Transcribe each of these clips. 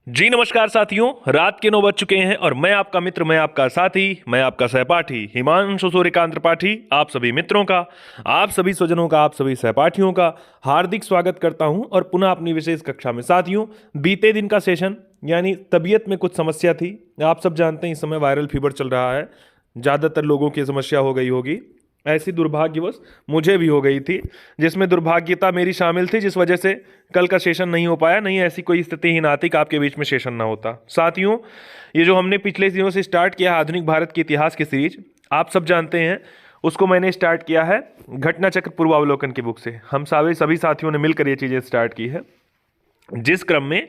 जी नमस्कार साथियों, रात के 9 बज चुके हैं और मैं आपका मित्र, मैं आपका साथी, मैं आपका सहपाठी हिमांशु सूर्यकांत त्रिपाठी आप सभी मित्रों का, आप सभी स्वजनों का, आप सभी सहपाठियों का हार्दिक स्वागत करता हूं और पुनः अपनी विशेष कक्षा में। साथियों, बीते दिन का सेशन यानी तबीयत में कुछ समस्या थी। आप सब जानते हैं इस समय वायरल फीवर चल रहा है, ज़्यादातर लोगों की समस्या हो गई होगी। ऐसी दुर्भाग्यवश मुझे भी हो गई थी, जिसमें दुर्भाग्यता मेरी शामिल थी, जिस वजह से कल का सेशन नहीं हो पाया। नहीं, ऐसी कोई स्थिति ही ना थी कि आपके बीच में सेशन ना होता। साथियों, ये जो हमने पिछले दिनों से स्टार्ट किया है आधुनिक भारत के इतिहास की सीरीज, आप सब जानते हैं, उसको मैंने स्टार्ट किया है घटना चक्र पूर्वावलोकन की बुक से। हम सभी साथियों ने मिलकर ये चीज़ें स्टार्ट की है, जिस क्रम में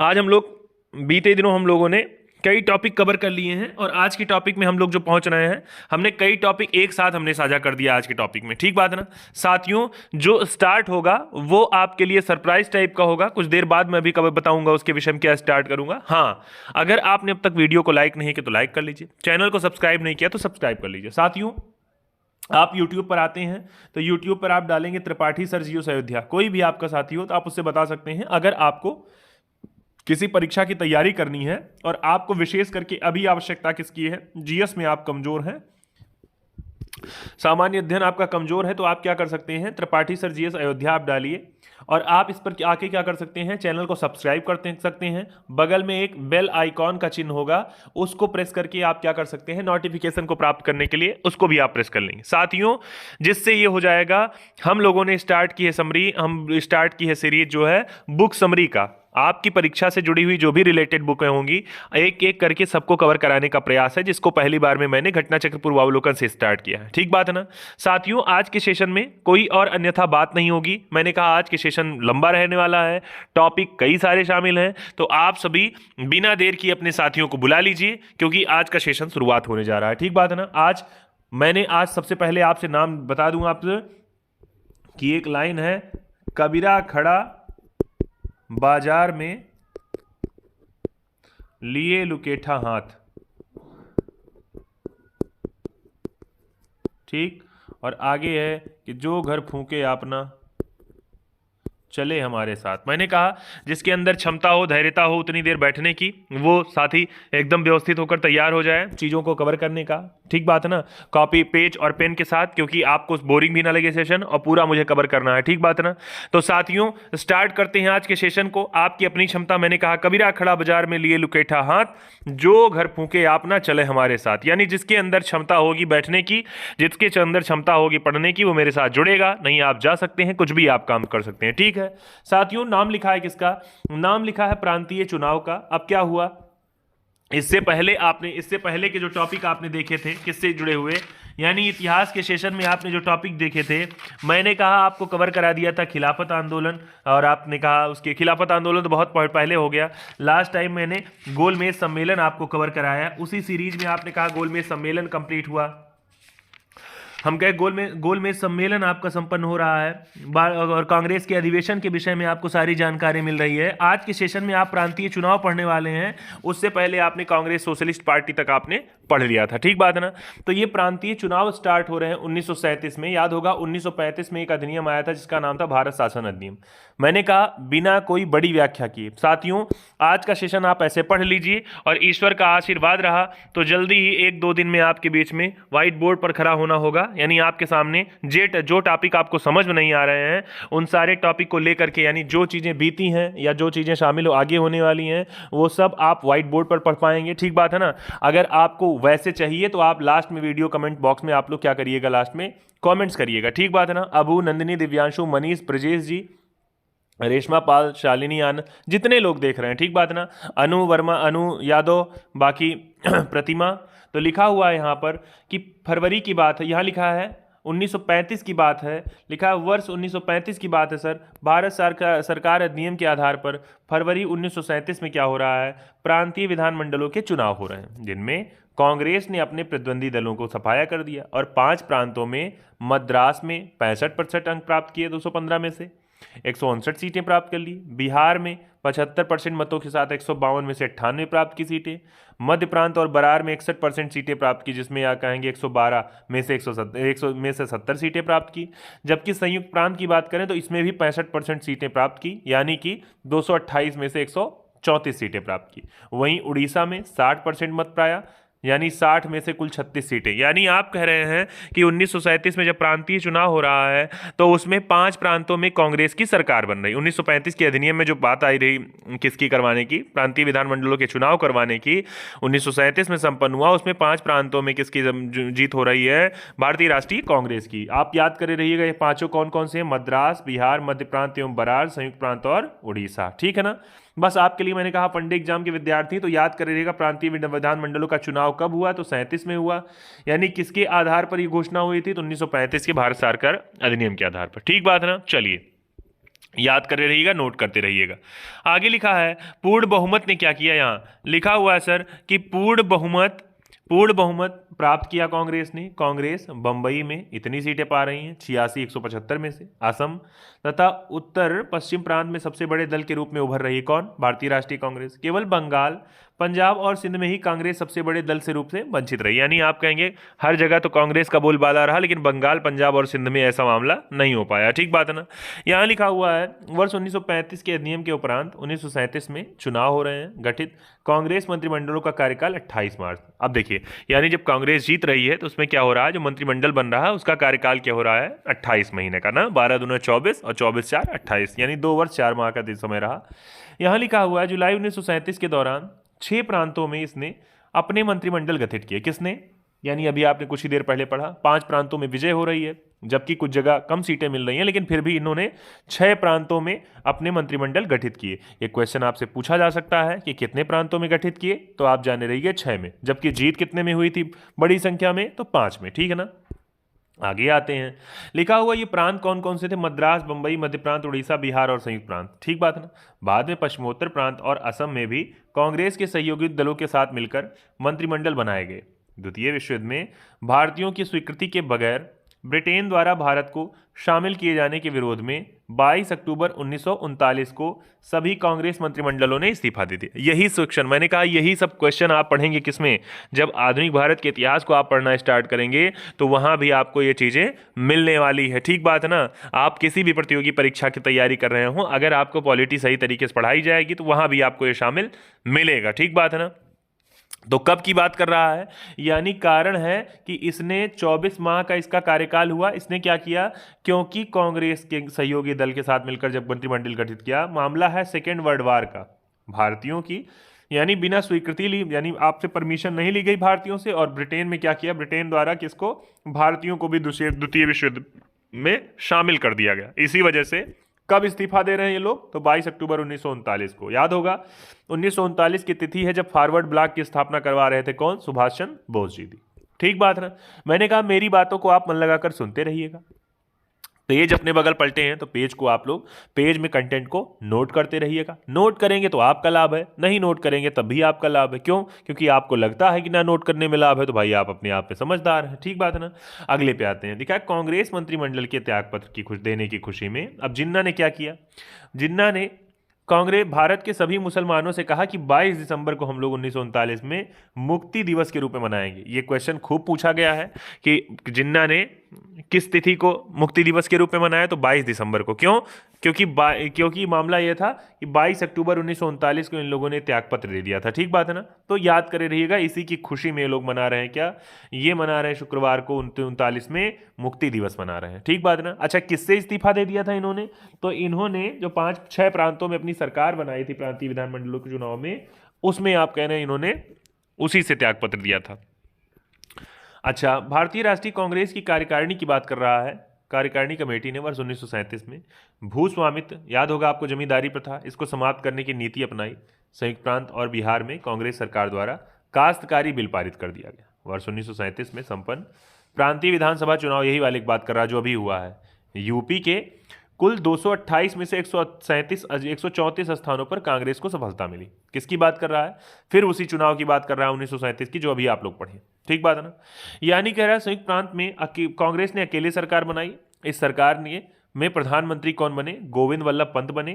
आज हम लोग बीते दिनों हम लोगों ने कई टॉपिक कवर कर लिए हैं और आज की टॉपिक में हम लोग जो पहुंच रहे हैं, हमने कई टॉपिक एक साथ हमने साझा कर दिया आज के टॉपिक में। ठीक बात है ना साथियों? जो स्टार्ट होगा वो आपके लिए सरप्राइज टाइप का होगा। कुछ देर बाद मैं भी कवर बताऊंगा उसके विषय में क्या स्टार्ट करूंगा। हाँ, अगर आपने अब तक वीडियो को लाइक नहीं किया तो लाइक कर लीजिए, चैनल को सब्सक्राइब नहीं किया तो सब्सक्राइब कर लीजिए। साथियों, आप YouTube पर आते हैं तो YouTube पर आप डालेंगे त्रिपाठी सर जीओस अयोध्या, कोई भी आपका साथी हो तो आप उससे बता सकते हैं। अगर आपको किसी परीक्षा की तैयारी करनी है और आपको विशेष करके अभी आवश्यकता किसकी है, जीएस में आप कमजोर हैं, सामान्य अध्ययन आपका कमजोर है, तो आप क्या कर सकते हैं, त्रिपाठी सर जीएस अयोध्या आप डालिए और आप इस पर आके क्या कर सकते हैं, चैनल को सब्सक्राइब कर सकते हैं। बगल में एक बेल आइकॉन का चिन्ह होगा, उसको प्रेस करके आप क्या कर सकते हैं, नोटिफिकेशन को प्राप्त करने के लिए उसको भी आप प्रेस कर लेंगे साथियों। जिससे ये हो जाएगा, हम लोगों ने स्टार्ट की है समरी, हम स्टार्ट की है सीरीज जो है बुक समरी का। आपकी परीक्षा से जुड़ी हुई जो भी रिलेटेड बुकें होंगी, एक एक करके सबको कवर कराने का प्रयास है, जिसको पहली बार में मैंने घटना चक्र पूर्वावलोकन से स्टार्ट किया है। ठीक बात है ना साथियों? आज के सेशन में कोई और अन्यथा बात नहीं होगी। मैंने कहा आज के सेशन लंबा रहने वाला है, टॉपिक कई सारे शामिल हैं, तो आप सभी बिना देर किए अपने साथियों को बुला लीजिए, क्योंकि आज का सेशन शुरुआत होने जा रहा है। ठीक बात है ना? आज सबसे पहले आपसे नाम बता दूं आपसे कि एक लाइन है, कबीरा खड़ा बाजार में लिए लुकेठा हाथ। ठीक, और आगे है कि जो घर फूके अपना चले हमारे साथ। मैंने कहा जिसके अंदर क्षमता हो, धैर्यता हो उतनी देर बैठने की, वो साथी एकदम व्यवस्थित होकर तैयार हो जाए चीज़ों को कवर करने का। ठीक बात है ना? कॉपी पेज और पेन के साथ, क्योंकि आपको बोरिंग भी ना लगे सेशन और पूरा मुझे कवर करना है। ठीक बात है ना? तो साथियों, स्टार्ट करते हैं आज के सेशन को। आपकी अपनी क्षमता, मैंने कहा कबीरा खड़ा बाजार में लिए लुकेठा हाथ, जो घर फूके आप ना चले हमारे साथ। यानी जिसके अंदर क्षमता होगी बैठने की, जिसके अंदर क्षमता होगी पढ़ने की, वो मेरे साथ जुड़ेगा। नहीं, आप जा सकते हैं, कुछ भी आप काम कर सकते हैं। ठीक है साथियों, नाम लिखा है किसका? नाम लिखा है प्रांतीय चुनाव का। अब क्या हुआ, इससे पहले के जो टॉपिक आपने देखे थे किससे जुड़े हुए, यानी इतिहास के सेशन में आपने जो टॉपिक देखे थे, मैंने कहा आपको कवर करा दिया था खिलाफत आंदोलन, और आपने कहा उसके खिलाफत आंदोलन तो बहुत पहले हो गया। लास्ट टाइम मैंने गोलमेज सम्मेलन आपको कवर कराया, उसी सीरीज में आपने कहा गोलमेज सम्मेलन कंप्लीट हुआ। हम कहे गोलमेज सम्मेलन आपका संपन्न हो रहा है और कांग्रेस के अधिवेशन के विषय में आपको सारी जानकारी मिल रही है। आज के सेशन में आप प्रांतीय चुनाव पढ़ने वाले हैं, उससे पहले आपने कांग्रेस सोशलिस्ट पार्टी तक आपने पढ़ लिया था। ठीक बात है ना? तो ये प्रांतीय चुनाव स्टार्ट हो रहे हैं 1937 में। याद होगा 1935 में एक अधिनियम आया था जिसका नाम था भारत शासन अधिनियम। मैंने कहा बिना कोई बड़ी व्याख्या किए साथियों, आज का सेशन आप ऐसे पढ़ लीजिए और ईश्वर का आशीर्वाद रहा तो जल्दी ही 1-2 दिन में आपके बीच में व्हाइट बोर्ड पर खड़ा होना होगा। यानी आपके सामने जो टॉपिक आपको समझ में नहीं आ रहे हैं, उन सारे टॉपिक को लेकर के, यानी जो चीज़ें बीती हैं या जो चीज़ें शामिल आगे होने वाली हैं, वो सब आप व्हाइट बोर्ड पर पढ़ पाएंगे। ठीक बात है ना? अगर आपको वैसे चाहिए तो आप लास्ट में वीडियो कमेंट बॉक्स में आप लोग क्या करिएगा, लास्ट में कमेंट्स करिएगा। ठीक बात है ना? अबू, नंदिनी, दिव्यांशु, मनीष, ब्रजेश जी, रेशमा पाल, शालिनी आनंद, जितने लोग देख रहे हैं, ठीक बात है ना, अनु वर्मा, अनु यादव, बाकी प्रतिमा, तो लिखा हुआ है यहाँ पर कि फरवरी की बात है, यहाँ लिखा है 1935 की बात है, लिखा है वर्ष 1935 की बात है सर। भारत सरकार अधिनियम के आधार पर फरवरी 1937 में क्या हो रहा है, प्रांतीय विधानमंडलों के चुनाव हो रहे हैं, जिनमें कांग्रेस ने अपने प्रतिद्वंदी दलों को सफाया कर दिया और 5 प्रांतों में मद्रास में 65% अंक प्राप्त किए 215 में से, 159 सीटें प्राप्त कर ली। बिहार में 75% मतों के साथ 152 में से 98 प्राप्त की सीटें। मध्य प्रांत और बरार में 61% सीटें प्राप्त की, जिसमें या कहेंगे 112 में से 100 में से 70 सीटें प्राप्त की। जबकि संयुक्त प्रांत की बात करें तो इसमें भी 65% सीटें प्राप्त की, यानी कि 228 में से 100 34 सीटें प्राप्त की। वहीं उड़ीसा में 60% मत पाया, यानी 60 में से कुल 36 सीटें। यानी आप कह रहे हैं कि 1937 में जब प्रांतीय चुनाव हो रहा है तो उसमें 5 प्रांतों में कांग्रेस की सरकार बन रही। 1935 के अधिनियम में जो बात आई रही किसकी करवाने की, प्रांतीय विधानमंडलों के चुनाव करवाने की, 1937 में संपन्न हुआ, उसमें 5 प्रांतों में किसकी जीत हो रही है, भारतीय राष्ट्रीय कांग्रेस की। आप याद करे रहिएगा ये पांचों कौन कौन से हैं, मद्रास, बिहार, मध्य प्रांत एवं बरार, संयुक्त प्रांत और उड़ीसा। ठीक है ना। बस आपके लिए मैंने कहा पंडे एग्जाम के विद्यार्थी तो याद कर रहिएगा प्रांतीय विधानमंडलों का चुनाव कब हुआ, तो 37 में हुआ। यानी किसके आधार पर यह घोषणा हुई थी, तो 1935 के भारत सरकार अधिनियम के आधार पर। ठीक बात है ना। चलिए याद करते रहिएगा, नोट करते रहिएगा। आगे लिखा है पूर्ण बहुमत ने क्या किया, यहां लिखा हुआ है सर कि पूर्ण बहुमत प्राप्त किया कांग्रेस ने। कांग्रेस बंबई में इतनी सीटें पा रही हैं 86 175 में से। असम तथा उत्तर पश्चिम प्रांत में सबसे बड़े दल के रूप में उभर रही है कौन, भारतीय राष्ट्रीय कांग्रेस। केवल बंगाल, पंजाब और सिंध में ही कांग्रेस सबसे बड़े दल से रूप से वंचित रही। यानी आप कहेंगे हर जगह तो कांग्रेस का बोलबाला रहा, लेकिन बंगाल, पंजाब और सिंध में ऐसा मामला नहीं हो पाया। ठीक बात है ना। यहाँ लिखा हुआ है वर्ष 1935 के अधिनियम के उपरांत 1937 में चुनाव हो रहे हैं गठित कांग्रेस मंत्रिमंडलों का कार्यकाल 28 मार्च। अब देखिए यानी जब कांग्रेस जीत रही है तो उसमें क्या हो रहा है, जो मंत्रिमंडल बन रहा है उसका कार्यकाल क्या हो रहा है, 28 महीने का ना, 12 दूना 24 और 24 4 28, यानी 2 वर्ष 4 माह का दिन समय रहा। यहाँ लिखा हुआ है जुलाई 1937 के दौरान 6 प्रांतों में इसने अपने मंत्रिमंडल गठित किए। किसने, यानी अभी आपने कुछ ही देर पहले पढ़ा 5 प्रांतों में विजय हो रही है, जबकि कुछ जगह कम सीटें मिल रही हैं, लेकिन फिर भी इन्होंने 6 प्रांतों में अपने मंत्रिमंडल गठित किए। एक क्वेश्चन आपसे पूछा जा सकता है कि कितने प्रांतों में गठित किए, तो आप जाने रहिए 6 में, जबकि जीत कितने में हुई थी बड़ी संख्या में, तो 5 में। ठीक है ना। आगे आते हैं, लिखा हुआ ये प्रांत कौन कौन से थे, मद्रास, बंबई, मध्य प्रांत, उड़ीसा, बिहार और संयुक्त प्रांत। ठीक बात है ना। बाद में पश्चिमोत्तर प्रांत और असम में भी कांग्रेस के सहयोगी दलों के साथ मिलकर मंत्रिमंडल बनाए गए। द्वितीय विश्व युद्ध में भारतीयों की स्वीकृति के बगैर ब्रिटेन द्वारा भारत को शामिल किए जाने के विरोध में 22 अक्टूबर 1939 को सभी कांग्रेस मंत्रिमंडलों ने इस्तीफा दे दिया। यही क्वेश्चन मैंने कहा, यही सब क्वेश्चन आप पढ़ेंगे किसमें, जब आधुनिक भारत के इतिहास को आप पढ़ना स्टार्ट करेंगे तो वहां भी आपको ये चीजें मिलने वाली है। ठीक बात है ना। आप किसी भी प्रतियोगी परीक्षा की तैयारी कर रहे हो, अगर आपको पॉलिटी सही तरीके से पढ़ाई जाएगी तो वहां भी आपको ये शामिल मिलेगा। ठीक बात है ना। तो कब की बात कर रहा है, यानी कारण है कि इसने 24 माह का इसका कार्यकाल हुआ। इसने क्या किया, क्योंकि कांग्रेस के सहयोगी दल के साथ मिलकर जब मंत्रिमंडल गठित किया, मामला है सेकेंड वर्ल्ड वार का, भारतीयों की यानी बिना स्वीकृति ली, यानी आपसे परमिशन नहीं ली गई भारतीयों से, और ब्रिटेन में क्या किया, ब्रिटेन द्वारा किसको, भारतीयों को भी द्वितीय विश्व युद्ध में शामिल कर दिया गया। इसी वजह से कब इस्तीफा दे रहे हैं ये लोग, तो 22 अक्टूबर 1939 को। याद होगा 1939 की तिथि है जब फॉरवर्ड ब्लॉक की स्थापना करवा रहे थे कौन, सुभाष चंद्र बोस जी थी। ठीक बात है ना। मैंने कहा मेरी बातों को आप मन लगाकर सुनते रहिएगा। पेज अपने बगल पलटे हैं तो पेज को आप लोग, पेज में कंटेंट को नोट करते रहिएगा। नोट करेंगे तो आपका लाभ है, नहीं नोट करेंगे तब भी आपका लाभ है। क्यों, क्योंकि आपको लगता है कि ना नोट करने में लाभ है, तो भाई आप अपने आप में समझदार हैं। ठीक बात है ना। अगले पे आते हैं। दिखा कांग्रेस मंत्रिमंडल के त्यागपत्र की खुश देने की खुशी में अब जिन्ना ने क्या किया, जिन्ना ने कांग्रेस भारत के सभी मुसलमानों से कहा कि 22 दिसंबर को हम लोग 1939 में मुक्ति दिवस के रूप में मनाएंगे। ये क्वेश्चन खूब पूछा गया है कि जिन्ना ने किस तिथि को मुक्ति दिवस के रूप में मनाया, तो 22 दिसंबर को। क्यों, क्योंकि मामला यह था कि 22 अक्टूबर 1939 को इन लोगों ने त्यागपत्र दे दिया था। ठीक बात है ना। तो याद करे रहिएगा, इसी की खुशी में ये लोग मना रहे हैं क्या, ये मना रहे हैं शुक्रवार को 39 में मुक्ति दिवस मना रहे हैं। ठीक बात है ना। अच्छा, किससे इस्तीफा दे दिया था इन्होंने, तो इन्होंने जो 5-6 प्रांतों में अपनी सरकार बनाई थी प्रांतीय विधानमंडलों के चुनाव में, उसमें आप कह रहे हैं इन्होंने उसी से त्यागपत्र दिया था। अच्छा, भारतीय राष्ट्रीय कांग्रेस की कार्यकारिणी की बात कर रहा है। कार्यकारिणी कमेटी ने वर्ष 1937 में भूस्वामित्व, याद होगा आपको, जमींदारी प्रथा, इसको समाप्त करने की नीति अपनाई। संयुक्त प्रांत और बिहार में कांग्रेस सरकार द्वारा काश्तकारी बिल पारित कर दिया गया। वर्ष 1937 में संपन्न प्रांतीय विधानसभा चुनाव, यही वाली बात कर रहा जो अभी हुआ है, यूपी के कुल 228 में से 134 स्थानों पर कांग्रेस को सफलता मिली। किसकी बात कर रहा है, फिर उसी चुनाव की बात कर रहा है 1937 की, जो अभी आप लोग पढ़े। ठीक बात है ना। यानी कह रहा है संयुक्त प्रांत में कांग्रेस ने अकेले सरकार बनाई। इस सरकार में प्रधानमंत्री कौन बने, गोविंद वल्लभ पंत बने।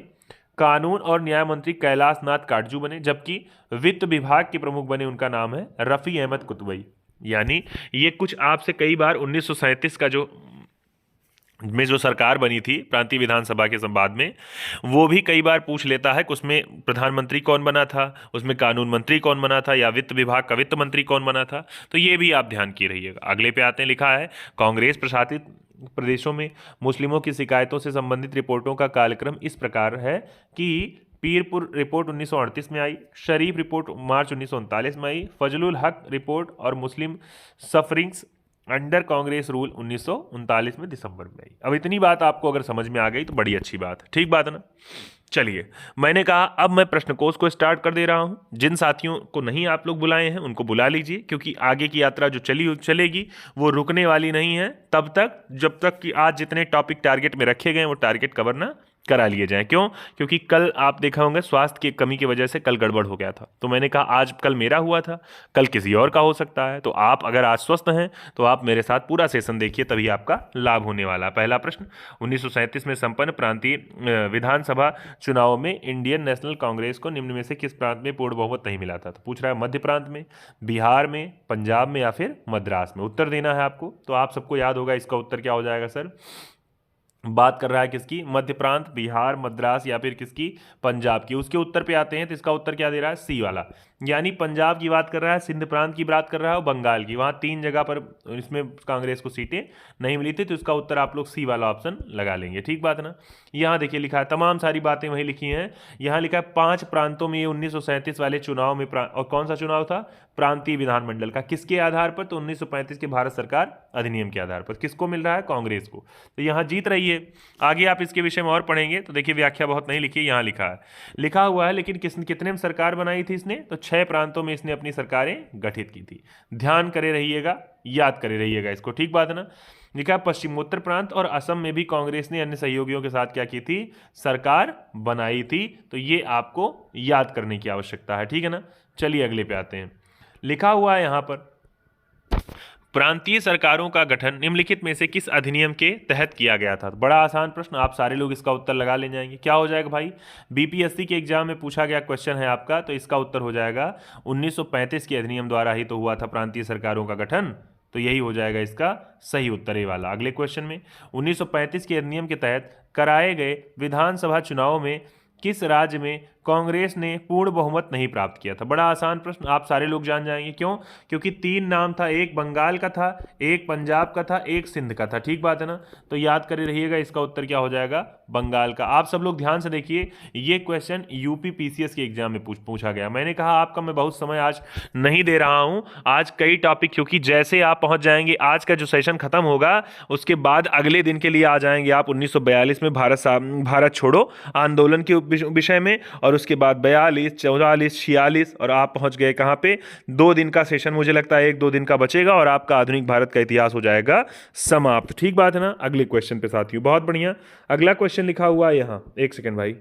कानून और न्याय मंत्री कैलाश नाथ काटजू बने, जबकि वित्त विभाग के प्रमुख बने, उनका नाम है रफी अहमद कुतवई। यानी ये कुछ आपसे कई बार 1937 का जो में जो सरकार बनी थी प्रांतीय विधानसभा के संवाद में, वो भी कई बार पूछ लेता है कि उसमें प्रधानमंत्री कौन बना था, उसमें कानून मंत्री कौन बना था, या वित्त विभाग का वित्त मंत्री कौन बना था। तो ये भी आप ध्यान की रहिएगा। अगले पे आते हैं, लिखा है कांग्रेस प्रशासित प्रदेशों में मुस्लिमों की शिकायतों से संबंधित रिपोर्टों का कालक्रम इस प्रकार है कि पीरपुर रिपोर्ट 1938 में आई, शरीफ रिपोर्ट मार्च 1939 में आई, फजलुल हक रिपोर्ट और मुस्लिम सफरिंग्स अंडर कांग्रेस रूल 1939 में दिसंबर में आई। अब इतनी बात आपको अगर समझ में आ गई तो बड़ी अच्छी बात है, ठीक बात है ना। चलिए, मैंने कहा अब मैं प्रश्नकोश को स्टार्ट कर दे रहा हूं। जिन साथियों को नहीं आप लोग बुलाए हैं उनको बुला लीजिए, क्योंकि आगे की यात्रा जो चलेगी वो रुकने वाली नहीं है तब तक जब तक कि आज जितने टॉपिक टारगेट में रखे गए वो टारगेट कवर ना करा लिए जाएं। क्यों? क्योंकि कल आप देखा होंगे स्वास्थ्य की कमी की वजह से कल गड़बड़ हो गया था, तो मैंने कहा आज कल मेरा हुआ था, कल किसी और का हो सकता है। तो आप अगर आज स्वस्थ हैं तो आप मेरे साथ पूरा सेशन देखिए, तभी आपका लाभ होने वाला है। पहला प्रश्न, 1937 में संपन्न प्रांतीय विधानसभा चुनाव में इंडियन नेशनल कांग्रेस को निम्न में से किस प्रांत में पूर्ण बहुमत नहीं मिला था? तो पूछ रहा है मध्य प्रांत में, बिहार में, पंजाब में या फिर मद्रास में। उत्तर देना है आपको। तो आप सबको याद होगा इसका उत्तर क्या हो जाएगा सर। बात कर रहा है किसकी? मध्य प्रांत, बिहार, मद्रास या फिर किसकी? पंजाब की। उसके उत्तर पे आते हैं तो इसका उत्तर क्या दे रहा है? सी वाला, यानी पंजाब की बात कर रहा है, सिंध प्रांत की बात कर रहा है और बंगाल की। वहाँ 3 जगह पर इसमें कांग्रेस को सीटें नहीं मिली थी, तो इसका उत्तर आप लोग सी वाला ऑप्शन लगा लेंगे, ठीक बात है ना। यहाँ देखिए लिखा है, तमाम सारी बातें वही लिखी हैं। यहाँ लिखा है 5 प्रांतों में ये 1937 वाले चुनाव में और कौन सा चुनाव था? प्रांतीय विधानमंडल का। किसके आधार पर? तो 1935 के भारत सरकार अधिनियम के आधार पर। किसको मिल रहा है? कांग्रेस को। तो यहाँ जीत रही है। आगे आप इसके विषय में और पढ़ेंगे तो देखिए व्याख्या बहुत नहीं लिखी है, यहाँ लिखा हुआ है लेकिन कितने में सरकार बनाई थी इसने? तो 6 प्रांतों में इसने अपनी सरकारें गठित की थी। ध्यान करे रहिएगा, याद करे रहिएगा इसको, ठीक बात है ना। लिखा पश्चिमोत्तर प्रांत और असम में भी कांग्रेस ने अन्य सहयोगियों के साथ क्या की थी? सरकार बनाई थी। तो ये आपको याद करने की आवश्यकता है, ठीक है ना। चलिए अगले पे आते हैं। लिखा हुआ है यहां पर, प्रांतीय सरकारों का गठन निम्नलिखित में से किस अधिनियम के तहत किया गया था? बड़ा आसान प्रश्न, आप सारे लोग इसका उत्तर लगा ले जाएंगे। क्या हो जाएगा भाई? बीपीएससी के एग्जाम में पूछा गया क्वेश्चन है आपका, तो इसका उत्तर हो जाएगा 1935 के अधिनियम द्वारा ही तो हुआ था प्रांतीय सरकारों का गठन। तो यही हो जाएगा इसका सही उत्तर ये वाला। अगले क्वेश्चन में, 1935 के अधिनियम के तहत कराए गए विधानसभा चुनाव में किस राज्य में कांग्रेस ने पूर्ण बहुमत नहीं प्राप्त किया था? बड़ा आसान प्रश्न, आप सारे लोग जान जाएंगे। क्यों? क्योंकि 3 नाम था, एक बंगाल का था, एक पंजाब का था, एक सिंध का था, ठीक बात है ना। तो याद करे रहिएगा, इसका उत्तर क्या हो जाएगा? बंगाल का। आप सब लोग ध्यान से देखिए, ये क्वेश्चन यूपी पीसीएस के एग्जाम में पूछा गया। मैंने कहा आपका मैं बहुत समय आज नहीं दे रहा हूं, आज कई टॉपिक, क्योंकि जैसे आप पहुंच जाएंगे, आज का जो सेशन खत्म होगा उसके बाद अगले दिन के लिए आ जाएंगे आप 1942 में भारत छोड़ो आंदोलन के विषय में, और उसके बाद 42, 44, 46 और आप पहुंच गए कहां पे? 2 दिन का सेशन मुझे लगता है 1-2 दिन का बचेगा और आपका आधुनिक भारत का इतिहास हो जाएगा समाप्त, ठीक बात है ना। अगले क्वेश्चन पे साथियों, बहुत बढ़िया। अगला क्वेश्चन लिखा हुआ है यहां, एक सेकंड भाई।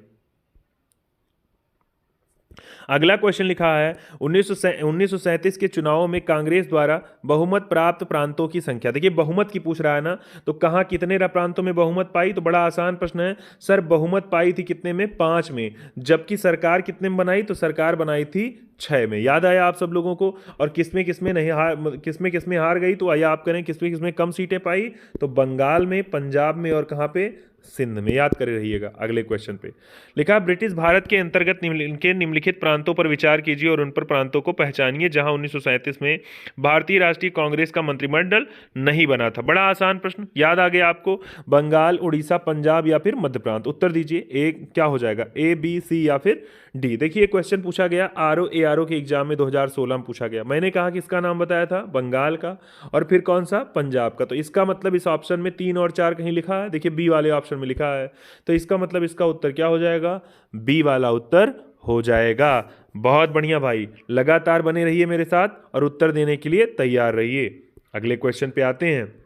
अगला क्वेश्चन लिखा है 1937 के चुनावों में कांग्रेस द्वारा बहुमत प्राप्त प्रांतों की संख्या। देखिए बहुमत की पूछ रहा है ना, तो कहां कितने प्रांतों में बहुमत पाई? तो बड़ा आसान प्रश्न है सर, बहुमत पाई थी कितने में? 5 में। जबकि सरकार कितने में बनाई? तो सरकार बनाई थी 6 में। याद आया आप सब लोगों को? और किसमें हार गई? तो आइए आप करें, किसमें कम सीटें पाई? तो बंगाल में, पंजाब में और कहां पे? सिंध में। याद करे रहिएगा। अगले क्वेश्चन पे लिखा, ब्रिटिश भारत के अंतर्गत निम्नलिखित प्रांतों पर विचार कीजिए और उन पर प्रांतों को पहचानिए जहां 1937 में भारतीय राष्ट्रीय कांग्रेस का मंत्रिमंडल नहीं बना था। बड़ा आसान प्रश्न, याद आ गया आपको? बंगाल, उड़ीसा, पंजाब या फिर मध्य प्रांत। उत्तर दीजिए, एक क्या हो जाएगा? ए, बी, सी या फिर डी। देखिए क्वेश्चन पूछा गया आरओ के एग्जाम में 2016 में पूछा गया। मैंने कहा कि इसका नाम बताया था बंगाल का, और फिर कौन सा? पंजाब का। तो इसका मतलब इस ऑप्शन में 3 और 4 कहीं लिखा है, देखिए बी वाले ऑप्शन में लिखा है, तो इसका मतलब इसका उत्तर क्या हो जाएगा? बी वाला उत्तर हो जाएगा। बहुत बढ़िया भाई, लगातार बने रहिए मेरे साथ और उत्तर देने के लिए तैयार रहिए। अगले क्वेश्चन पे आते हैं।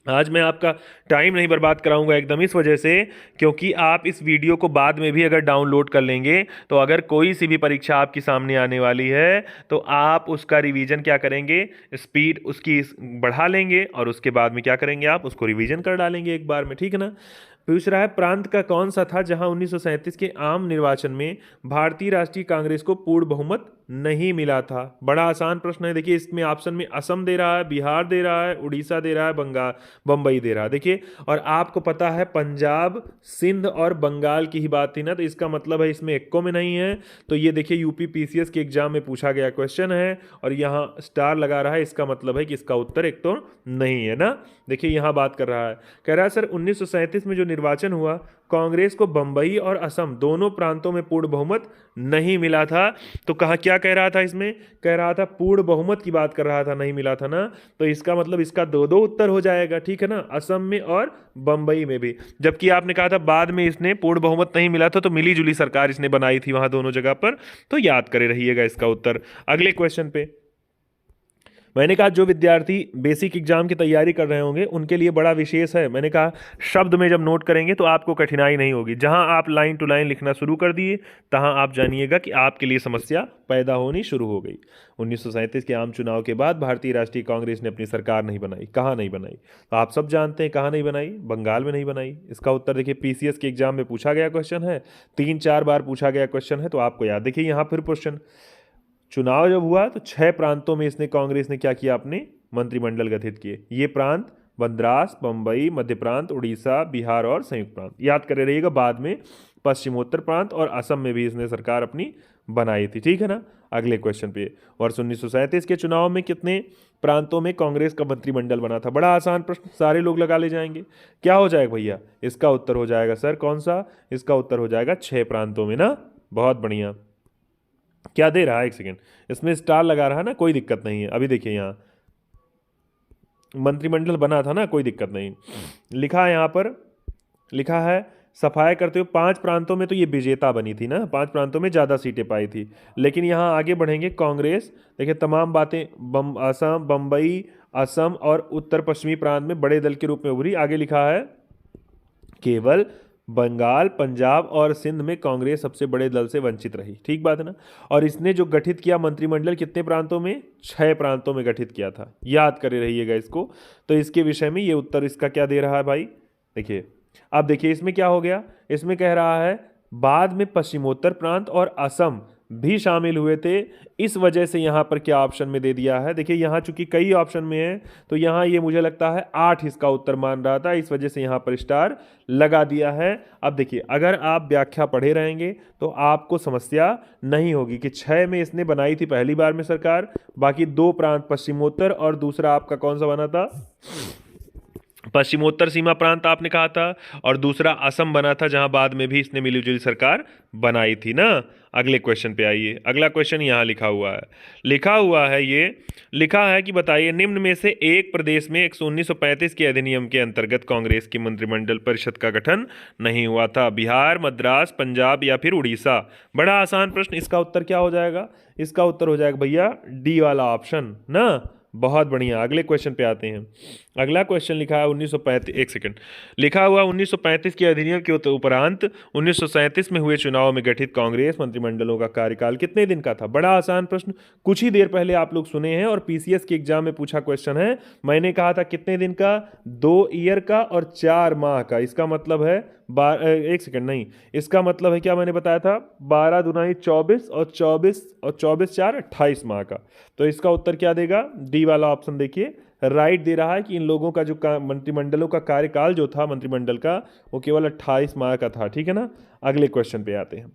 आज मैं आपका टाइम नहीं बर्बाद कराऊंगा एकदम, इस वजह से क्योंकि आप इस वीडियो को बाद में भी अगर डाउनलोड कर लेंगे तो अगर कोई सी भी परीक्षा आपकी सामने आने वाली है तो आप उसका रिवीजन क्या करेंगे? स्पीड उसकी बढ़ा लेंगे और उसके बाद में क्या करेंगे? आप उसको रिवीजन कर डालेंगे एक बार में, ठीक है ना। पूछ रहा है प्रांत का कौन सा था जहां 1937 के आम निर्वाचन में भारतीय राष्ट्रीय कांग्रेस को पूर्ण बहुमत नहीं मिला था। बड़ा आसान प्रश्न है। देखिए इसमें ऑप्शन में असम दे रहा है, बिहार दे रहा है, उड़ीसा दे रहा है, बंगाल बम्बई दे रहा है। देखिए और आपको पता है पंजाब सिंध और बंगाल की ही बात थी ना, तो इसका मतलब है इसमें एक्को में नहीं है। तो ये देखिए यूपी पीसीएस के एग्जाम में पूछा गया क्वेश्चन है और यहाँ स्टार लगा रहा है, इसका मतलब है कि इसका उत्तर एक तो नहीं है ना। देखिए यहाँ बात कर रहा है, कह रहा है सर 1937 में जो निर्वाचन हुआ कांग्रेस को बंबई और असम दोनों प्रांतों में पूर्ण बहुमत नहीं मिला था। तो कहा क्या कह रहा था, इसमें कह रहा था पूर्ण बहुमत की बात कर रहा था, नहीं मिला था ना। तो इसका मतलब इसका दो दो उत्तर हो जाएगा, ठीक है ना, असम में और बंबई में भी। जबकि आपने कहा था बाद में इसने पूर्ण बहुमत नहीं मिला था, तो मिली जुली सरकार इसने बनाई थी वहां दोनों जगह पर। तो याद करे रहिएगा इसका उत्तर। अगले क्वेश्चन पे मैंने कहा जो विद्यार्थी बेसिक एग्जाम की तैयारी कर रहे होंगे उनके लिए बड़ा विशेष है। मैंने कहा शब्द में जब नोट करेंगे तो आपको कठिनाई नहीं होगी। जहां आप लाइन टू लाइन लिखना शुरू कर दिए तहां आप जानिएगा कि आपके लिए समस्या पैदा होनी शुरू हो गई। 1937 के आम चुनाव के बाद भारतीय राष्ट्रीय कांग्रेस ने अपनी सरकार नहीं बनाई। कहाँ नहीं बनाई, तो आप सब जानते हैं कहाँ नहीं बनाई, बंगाल में नहीं बनाई। इसका उत्तर देखिए पीसीएस के एग्जाम में पूछा गया क्वेश्चन है, 3-4 बार पूछा गया क्वेश्चन है, तो आपको याद। देखिए यहाँ फिर क्वेश्चन, चुनाव जब हुआ तो 6 प्रांतों में इसने कांग्रेस ने क्या किया, अपने मंत्रिमंडल गठित किए। ये प्रांत मद्रास, बंबई, मध्य प्रांत, उड़ीसा, बिहार और संयुक्त प्रांत। याद करे रहिएगा, बाद में पश्चिमोत्तर प्रांत और असम में भी इसने सरकार अपनी बनाई थी, ठीक है ना। अगले क्वेश्चन पे, वर्ष 1937 के चुनाव में कितने प्रांतों में कांग्रेस का मंत्रिमंडल बना था। बड़ा आसान प्रश्न, सारे लोग लगा ले जाएंगे। क्या हो जाएगा भैया, इसका उत्तर हो जाएगा सर कौन सा, इसका उत्तर हो जाएगा 6 प्रांतों में ना। बहुत बढ़िया। क्या दे रहा है, एक सेकेंड, इसमें स्टार लगा रहा है ना, कोई दिक्कत नहीं है। अभी देखिए यहाँ मंत्रिमंडल बना था ना, कोई दिक्कत नहीं। लिखा है यहाँ पर, लिखा है सफाया करते हुए 5 प्रांतों में तो ये विजेता बनी थी ना, 5 प्रांतों में ज़्यादा सीटें पाई थी। लेकिन यहाँ आगे बढ़ेंगे, कांग्रेस देखिए तमाम बातें असम, बम्बई, असम और उत्तर पश्चिमी प्रांत में बड़े दल के रूप में उभरी। आगे लिखा है केवल बंगाल, पंजाब और सिंध में कांग्रेस सबसे बड़े दल से वंचित रही। ठीक बात है ना। और इसने जो गठित किया मंत्रिमंडल कितने प्रांतों में, 6 प्रांतों में गठित किया था। याद करे रहिएगा इसको। तो इसके विषय में ये उत्तर इसका क्या दे रहा है भाई, देखिए अब देखिए इसमें क्या हो गया, इसमें कह रहा है बाद में पश्चिमोत्तर प्रांत और असम भी शामिल हुए थे। इस वजह से यहाँ पर क्या ऑप्शन में दे दिया है, देखिए यहाँ चूंकि कई ऑप्शन में है तो यहाँ ये मुझे लगता है 8 इसका उत्तर मान रहा था, इस वजह से यहाँ पर स्टार लगा दिया है। अब देखिए अगर आप व्याख्या पढ़े रहेंगे तो आपको समस्या नहीं होगी कि 6 में इसने बनाई थी पहली बार में सरकार, बाकी 2 प्रांत पश्चिमोत्तर और दूसरा आपका कौन सा बना था, पश्चिमोत्तर सीमा प्रांत आपने कहा था, और दूसरा असम बना था जहां बाद में भी इसने मिलीजुली सरकार बनाई थी ना। अगले क्वेश्चन पे आइए। अगला क्वेश्चन यहाँ लिखा हुआ है, लिखा है कि बताइए निम्न में से एक प्रदेश में 1935 के अधिनियम के अंतर्गत कांग्रेस की मंत्रिमंडल परिषद का गठन नहीं हुआ था। बिहार, मद्रास, पंजाब या फिर उड़ीसा। बड़ा आसान प्रश्न, इसका उत्तर क्या हो जाएगा, इसका उत्तर हो जाएगा भैया डी वाला ऑप्शन ना। बहुत बढ़िया। अगले क्वेश्चन पे आते हैं। अगला क्वेश्चन लिखा है 1935, एक सेकंड, लिखा हुआ 1935 के अधिनियम के उपरांत 1937 में हुए चुनाव में गठित कांग्रेस मंत्रिमंडलों का कार्यकाल कितने दिन का था। बड़ा आसान प्रश्न, कुछ ही देर पहले आप लोग सुने हैं और पीसीएस के एग्जाम में पूछा क्वेश्चन है। मैंने कहा था कितने दिन का, 2 ईयर का और 4 माह का। इसका मतलब है एक सेकंड नहीं, इसका मतलब है क्या मैंने बताया था, 12 दूनी 24 और 24 4 28 माह का। तो इसका उत्तर क्या देगा, डी वाला ऑप्शन देखिए राइट दे रहा है कि इन लोगों का जो मंत्रिमंडलों का कार्यकाल जो था मंत्रिमंडल का वो केवल 28 माह का था। ठीक है ना। अगले क्वेश्चन पे आते हैं।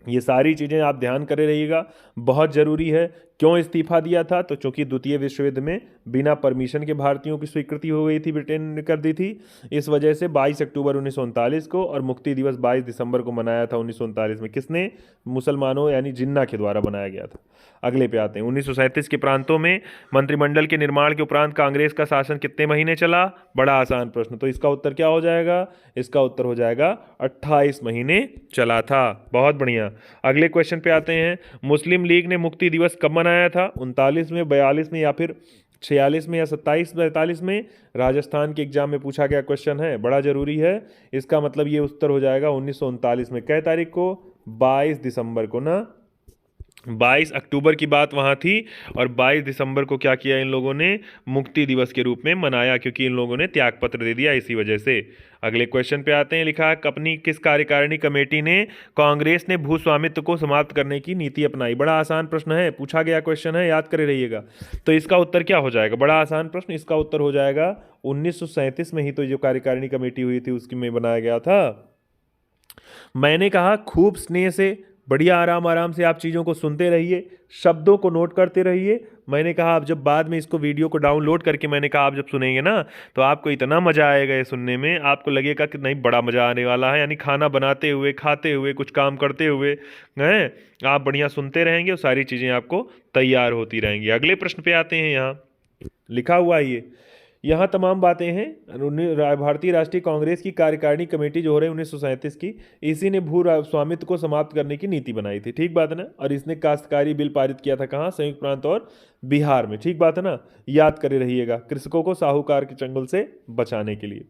ये सारी चीज़ें आप ध्यान करे रहिएगा, बहुत ज़रूरी है। क्यों इस्तीफा दिया था, तो चूंकि द्वितीय विश्व युद्ध में बिना परमिशन के भारतीयों की स्वीकृति हो गई थी, ब्रिटेन ने कर दी थी। इस वजह से 22 अक्टूबर 1939 को और मुक्ति दिवस 22 दिसंबर को मनाया था 1939 में। किसने, मुसलमानों यानी जिन्ना के द्वारा बनाया गया था। अगले पे आते हैं। 1937 के प्रांतों में मंत्रिमंडल के निर्माण के उपरांत कांग्रेस का शासन कितने महीने चला। बड़ा आसान प्रश्न, तो इसका उत्तर क्या हो जाएगा, इसका उत्तर हो जाएगा 28 महीने चला था। बहुत बढ़िया। अगले क्वेश्चन पे आते हैं। मुस्लिम लीग ने मुक्ति दिवस कब मनाया था, 39 में, 42 में या फिर 46 में या 27 42 में। राजस्थान के एग्जाम में पूछा गया क्वेश्चन है, बड़ा जरूरी है। इसका मतलब ये उत्तर हो जाएगा 1939 में। कै तारीख को, 22 दिसंबर को ना। 22 अक्टूबर की बात वहाँ थी और 22 दिसंबर को क्या किया इन लोगों ने, मुक्ति दिवस के रूप में मनाया, क्योंकि इन लोगों ने त्यागपत्र दे दिया इसी वजह से। अगले क्वेश्चन पे आते हैं। लिखा है अपनी किस कार्यकारिणी कमेटी ने कांग्रेस ने भू स्वामित्व को समाप्त करने की नीति अपनाई। बड़ा आसान प्रश्न है, पूछा गया क्वेश्चन है, याद करे रहिएगा। तो इसका उत्तर क्या हो जाएगा, बड़ा आसान प्रश्न, इसका उत्तर हो जाएगा 1937 में ही तो जो कार्यकारिणी कमेटी हुई थी उसकी में बनाया गया था। मैंने कहा खूब स्नेह से, बढ़िया आराम आराम से आप चीज़ों को सुनते रहिए, शब्दों को नोट करते रहिए। मैंने कहा आप जब बाद में इसको वीडियो को डाउनलोड करके मैंने कहा आप जब सुनेंगे ना तो आपको इतना मज़ा आएगा ये सुनने में, आपको लगेगा कि नहीं बड़ा मज़ा आने वाला है। यानी खाना बनाते हुए, खाते हुए, कुछ काम करते हुए हैं आप बढ़िया सुनते रहेंगे और सारी चीज़ें आपको तैयार होती रहेंगी। अगले प्रश्न पे आते हैं। यहाँ लिखा हुआ है ये, यहाँ तमाम बातें हैं। भारतीय राष्ट्रीय कांग्रेस की कार्यकारिणी कमेटी जो हो रही है 1937 की, इसी ने भू स्वामित्व को समाप्त करने की नीति बनाई थी, ठीक बात है ना। और इसने काश्तकारी बिल पारित किया था कहाँ, संयुक्त प्रांत और बिहार में, ठीक बात है ना। याद करे रहिएगा, कृषकों को साहूकार के चंगुल से बचाने के लिए।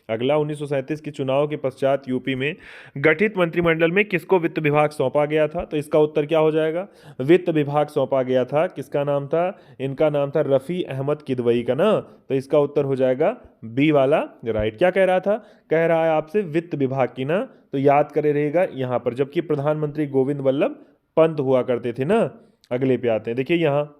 अगला 1937 के चुनाव के पश्चात यूपी में गठित मंत्रिमंडल में किसको वित्त विभाग सौंपा गया था। तो इसका उत्तर क्या हो जाएगा, वित्त विभाग सौंपा गया था। किसका नाम था, इनका नाम था रफ़ी अहमद किदवई का ना। तो इसका उत्तर हो जाएगा बी वाला राइट। क्या कह रहा था, कह रहा है आपसे वित्त विभाग की ना, तो याद करे रहेगा यहाँ पर, जबकि प्रधानमंत्री गोविंद वल्लभ पंत हुआ करते थे ना। अगले पे आते हैं। देखिए यहाँ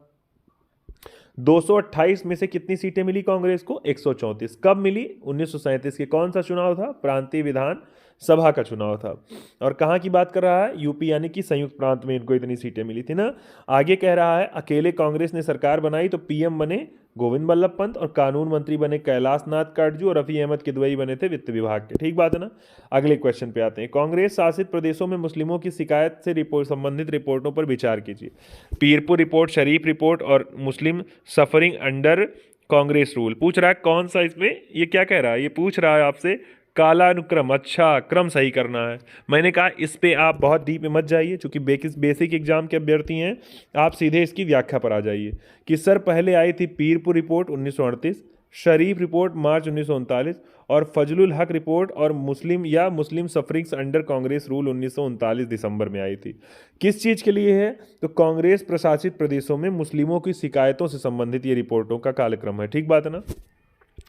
228 में से कितनी सीटें मिली कांग्रेस को, 134। कब मिली, 1937 के कौन सा चुनाव था, प्रांतीय विधान सभा का चुनाव था। और कहाँ की बात कर रहा है, यूपी, यानी कि संयुक्त प्रांत में इनको इतनी सीटें मिली थी ना। आगे कह रहा है अकेले कांग्रेस ने सरकार बनाई तो पीएम बने गोविंद वल्लभ पंत और कानून मंत्री बने कैलाश नाथ काटजू और रफ़ी अहमद किदवई बने थे वित्त विभाग के, ठीक बात है ना। अगले क्वेश्चन पे आते हैं। कांग्रेस शासित प्रदेशों में मुस्लिमों की शिकायत से संबंधित रिपोर्टों पर विचार कीजिए। पीरपुर रिपोर्ट, शरीफ रिपोर्ट और मुस्लिम सफरिंग अंडर कांग्रेस रूल। पूछ रहा है कौन सा, इसमें ये क्या कह रहा है, ये पूछ रहा है आपसे कालानुक्रम। अच्छा, क्रम सही करना है। मैंने कहा इस पे आप बहुत डीप में मत जाइए, क्योंकि बेसिक एग्जाम के अभ्यर्थी हैं, आप सीधे इसकी व्याख्या पर आ जाइए कि सर पहले आई थी पीरपुर रिपोर्ट 1938, शरीफ रिपोर्ट मार्च 1939 और फजलुल हक रिपोर्ट और मुस्लिम सफरिंग्स अंडर कांग्रेस रूल 1939 दिसंबर में आई थी। किस चीज़ के लिए है, तो कांग्रेस प्रशासित प्रदेशों में मुस्लिमों की शिकायतों से संबंधित ये रिपोर्टों का कालक्रम है, ठीक बात है ना।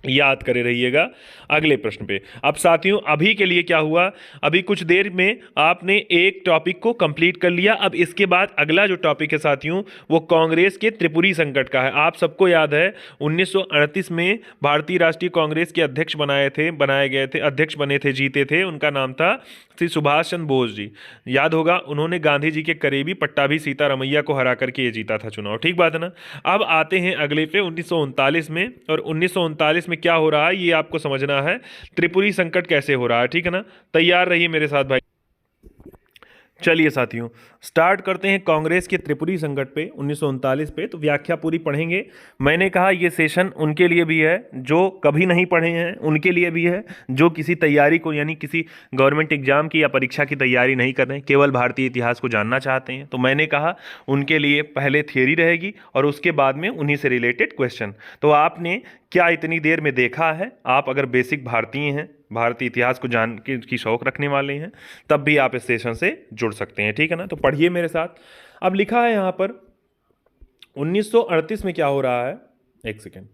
याद करे रहिएगा। अगले प्रश्न पे। अब साथियों अभी के लिए क्या हुआ, अभी कुछ देर में आपने एक टॉपिक को कंप्लीट कर लिया। अब इसके बाद अगला जो टॉपिक है साथियों वो कांग्रेस के त्रिपुरी संकट का है। आप सबको याद है 1938 में भारतीय राष्ट्रीय कांग्रेस के अध्यक्ष बनाए गए थे, अध्यक्ष बने थे, जीते थे। उनका नाम था श्री सुभाष चंद्र बोस जी। याद होगा उन्होंने गांधी जी के करीबी पट्टाभी सीतारमैया को हरा करके ये जीता था चुनाव, ठीक बात है ना। अब आते हैं अगले पे 1939 में, और 1939 में क्या हो रहा है ये आपको समझना है, त्रिपुरी संकट कैसे हो रहा है, ठीक है ना। तैयार रहिए मेरे साथ भाई। चलिए साथियों स्टार्ट करते हैं कांग्रेस के त्रिपुरी संकट पे 1939 पे। तो व्याख्या पूरी पढ़ेंगे। मैंने कहा ये सेशन उनके लिए भी है जो कभी नहीं पढ़े हैं, उनके लिए भी है जो किसी तैयारी को यानी किसी गवर्नमेंट एग्जाम की या परीक्षा की तैयारी नहीं कर रहे हैं, केवल भारतीय इतिहास को जानना चाहते हैं। तो मैंने कहा उनके लिए पहले थियरी रहेगी और उसके बाद में उन्हीं से रिलेटेड क्वेश्चन। तो आपने क्या इतनी देर में देखा है, आप अगर बेसिक भारतीय हैं, भारतीय इतिहास को जान की शौक रखने वाले हैं, तब भी आप इस सेशन से जुड़ सकते हैं, ठीक है ना। तो पढ़िए मेरे साथ। अब लिखा है यहां पर 1938 में क्या हो रहा है, एक सेकेंड।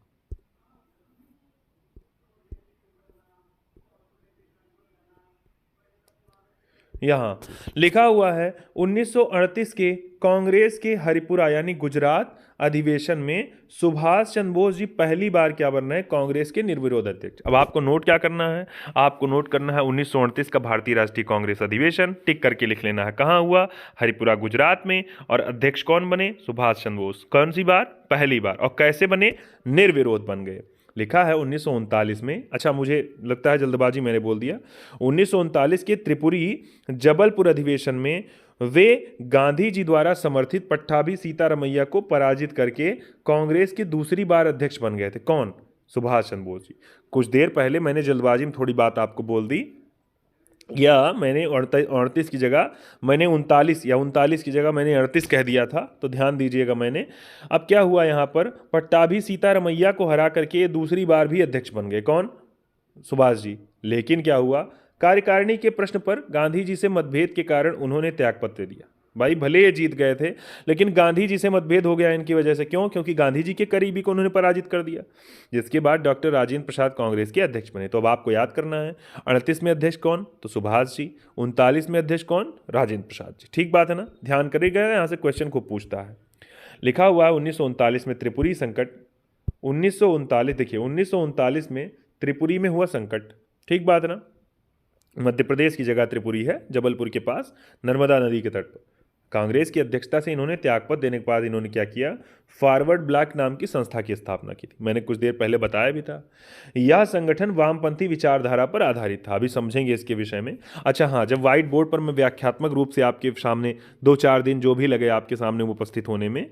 यहां लिखा हुआ है 1938 के कांग्रेस के हरिपुरा यानी गुजरात अधिवेशन में सुभाष चंद्र बोस जी पहली बार क्या बन रहे हैं, कांग्रेस के निर्विरोध अध्यक्ष। अब आपको नोट क्या करना है, आपको नोट करना है 1938 का भारतीय राष्ट्रीय कांग्रेस अधिवेशन, टिक करके लिख लेना है कहाँ हुआ, हरिपुरा गुजरात में। और अध्यक्ष कौन बने, सुभाष चंद्र बोस। कौन सी बार, पहली बार। और कैसे बने, निर्विरोध बन गए। लिखा है 1939 में, अच्छा मुझे लगता है जल्दबाजी मैंने बोल दिया, 1939 के त्रिपुरी जबलपुर अधिवेशन में वे गांधी जी द्वारा समर्थित पट्टाभी सीतारमैया को पराजित करके कांग्रेस के दूसरी बार अध्यक्ष बन गए थे। कौन, सुभाष चंद्र बोस जी। कुछ देर पहले मैंने जल्दबाजी में थोड़ी बात आपको बोल दी, या मैंने 38 की जगह मैंने 39 या 39 की जगह मैंने 38 कह दिया था, तो ध्यान दीजिएगा मैंने। अब क्या हुआ यहाँ पर, पट्टाभी सीतारमैया को हरा करके ये दूसरी बार भी अध्यक्ष बन गए। कौन, सुभाष जी। लेकिन क्या हुआ, कार्यकारिणी के प्रश्न पर गांधी जी से मतभेद के कारण उन्होंने त्यागपत्र दिया। भाई भले ये जीत गए थे, लेकिन गांधी जी से मतभेद हो गया इनकी वजह से। क्यों? क्योंकि गांधी जी के करीबी को उन्होंने पराजित कर दिया, जिसके बाद डॉक्टर राजेंद्र प्रसाद कांग्रेस के अध्यक्ष बने। तो अब आपको याद करना है, 38 में अध्यक्ष कौन? तो सुभाष जी। 39 में अध्यक्ष कौन? राजेंद्र प्रसाद जी। ठीक बात है ना? ध्यान करिएगा, यहाँ से क्वेश्चन को पूछता है। लिखा हुआ है 1939 में त्रिपुरी संकट। 1939, देखिए 1939 में त्रिपुरी में हुआ संकट। ठीक बात है ना? मध्य प्रदेश की जगह त्रिपुरी है, जबलपुर के पास, नर्मदा नदी के तट पर। कांग्रेस की अध्यक्षता से इन्होंने त्यागपत्र देने के बाद इन्होंने क्या किया? फॉरवर्ड ब्लॉक नाम की संस्था की स्थापना की थी। मैंने कुछ देर पहले बताया भी था। यह संगठन वामपंथी विचारधारा पर आधारित था। अभी समझेंगे इसके विषय में। अच्छा हाँ, जब व्हाइट बोर्ड पर मैं व्याख्यात्मक रूप से आपके सामने 2-4 दिन जो भी लगे आपके सामने उपस्थित होने में,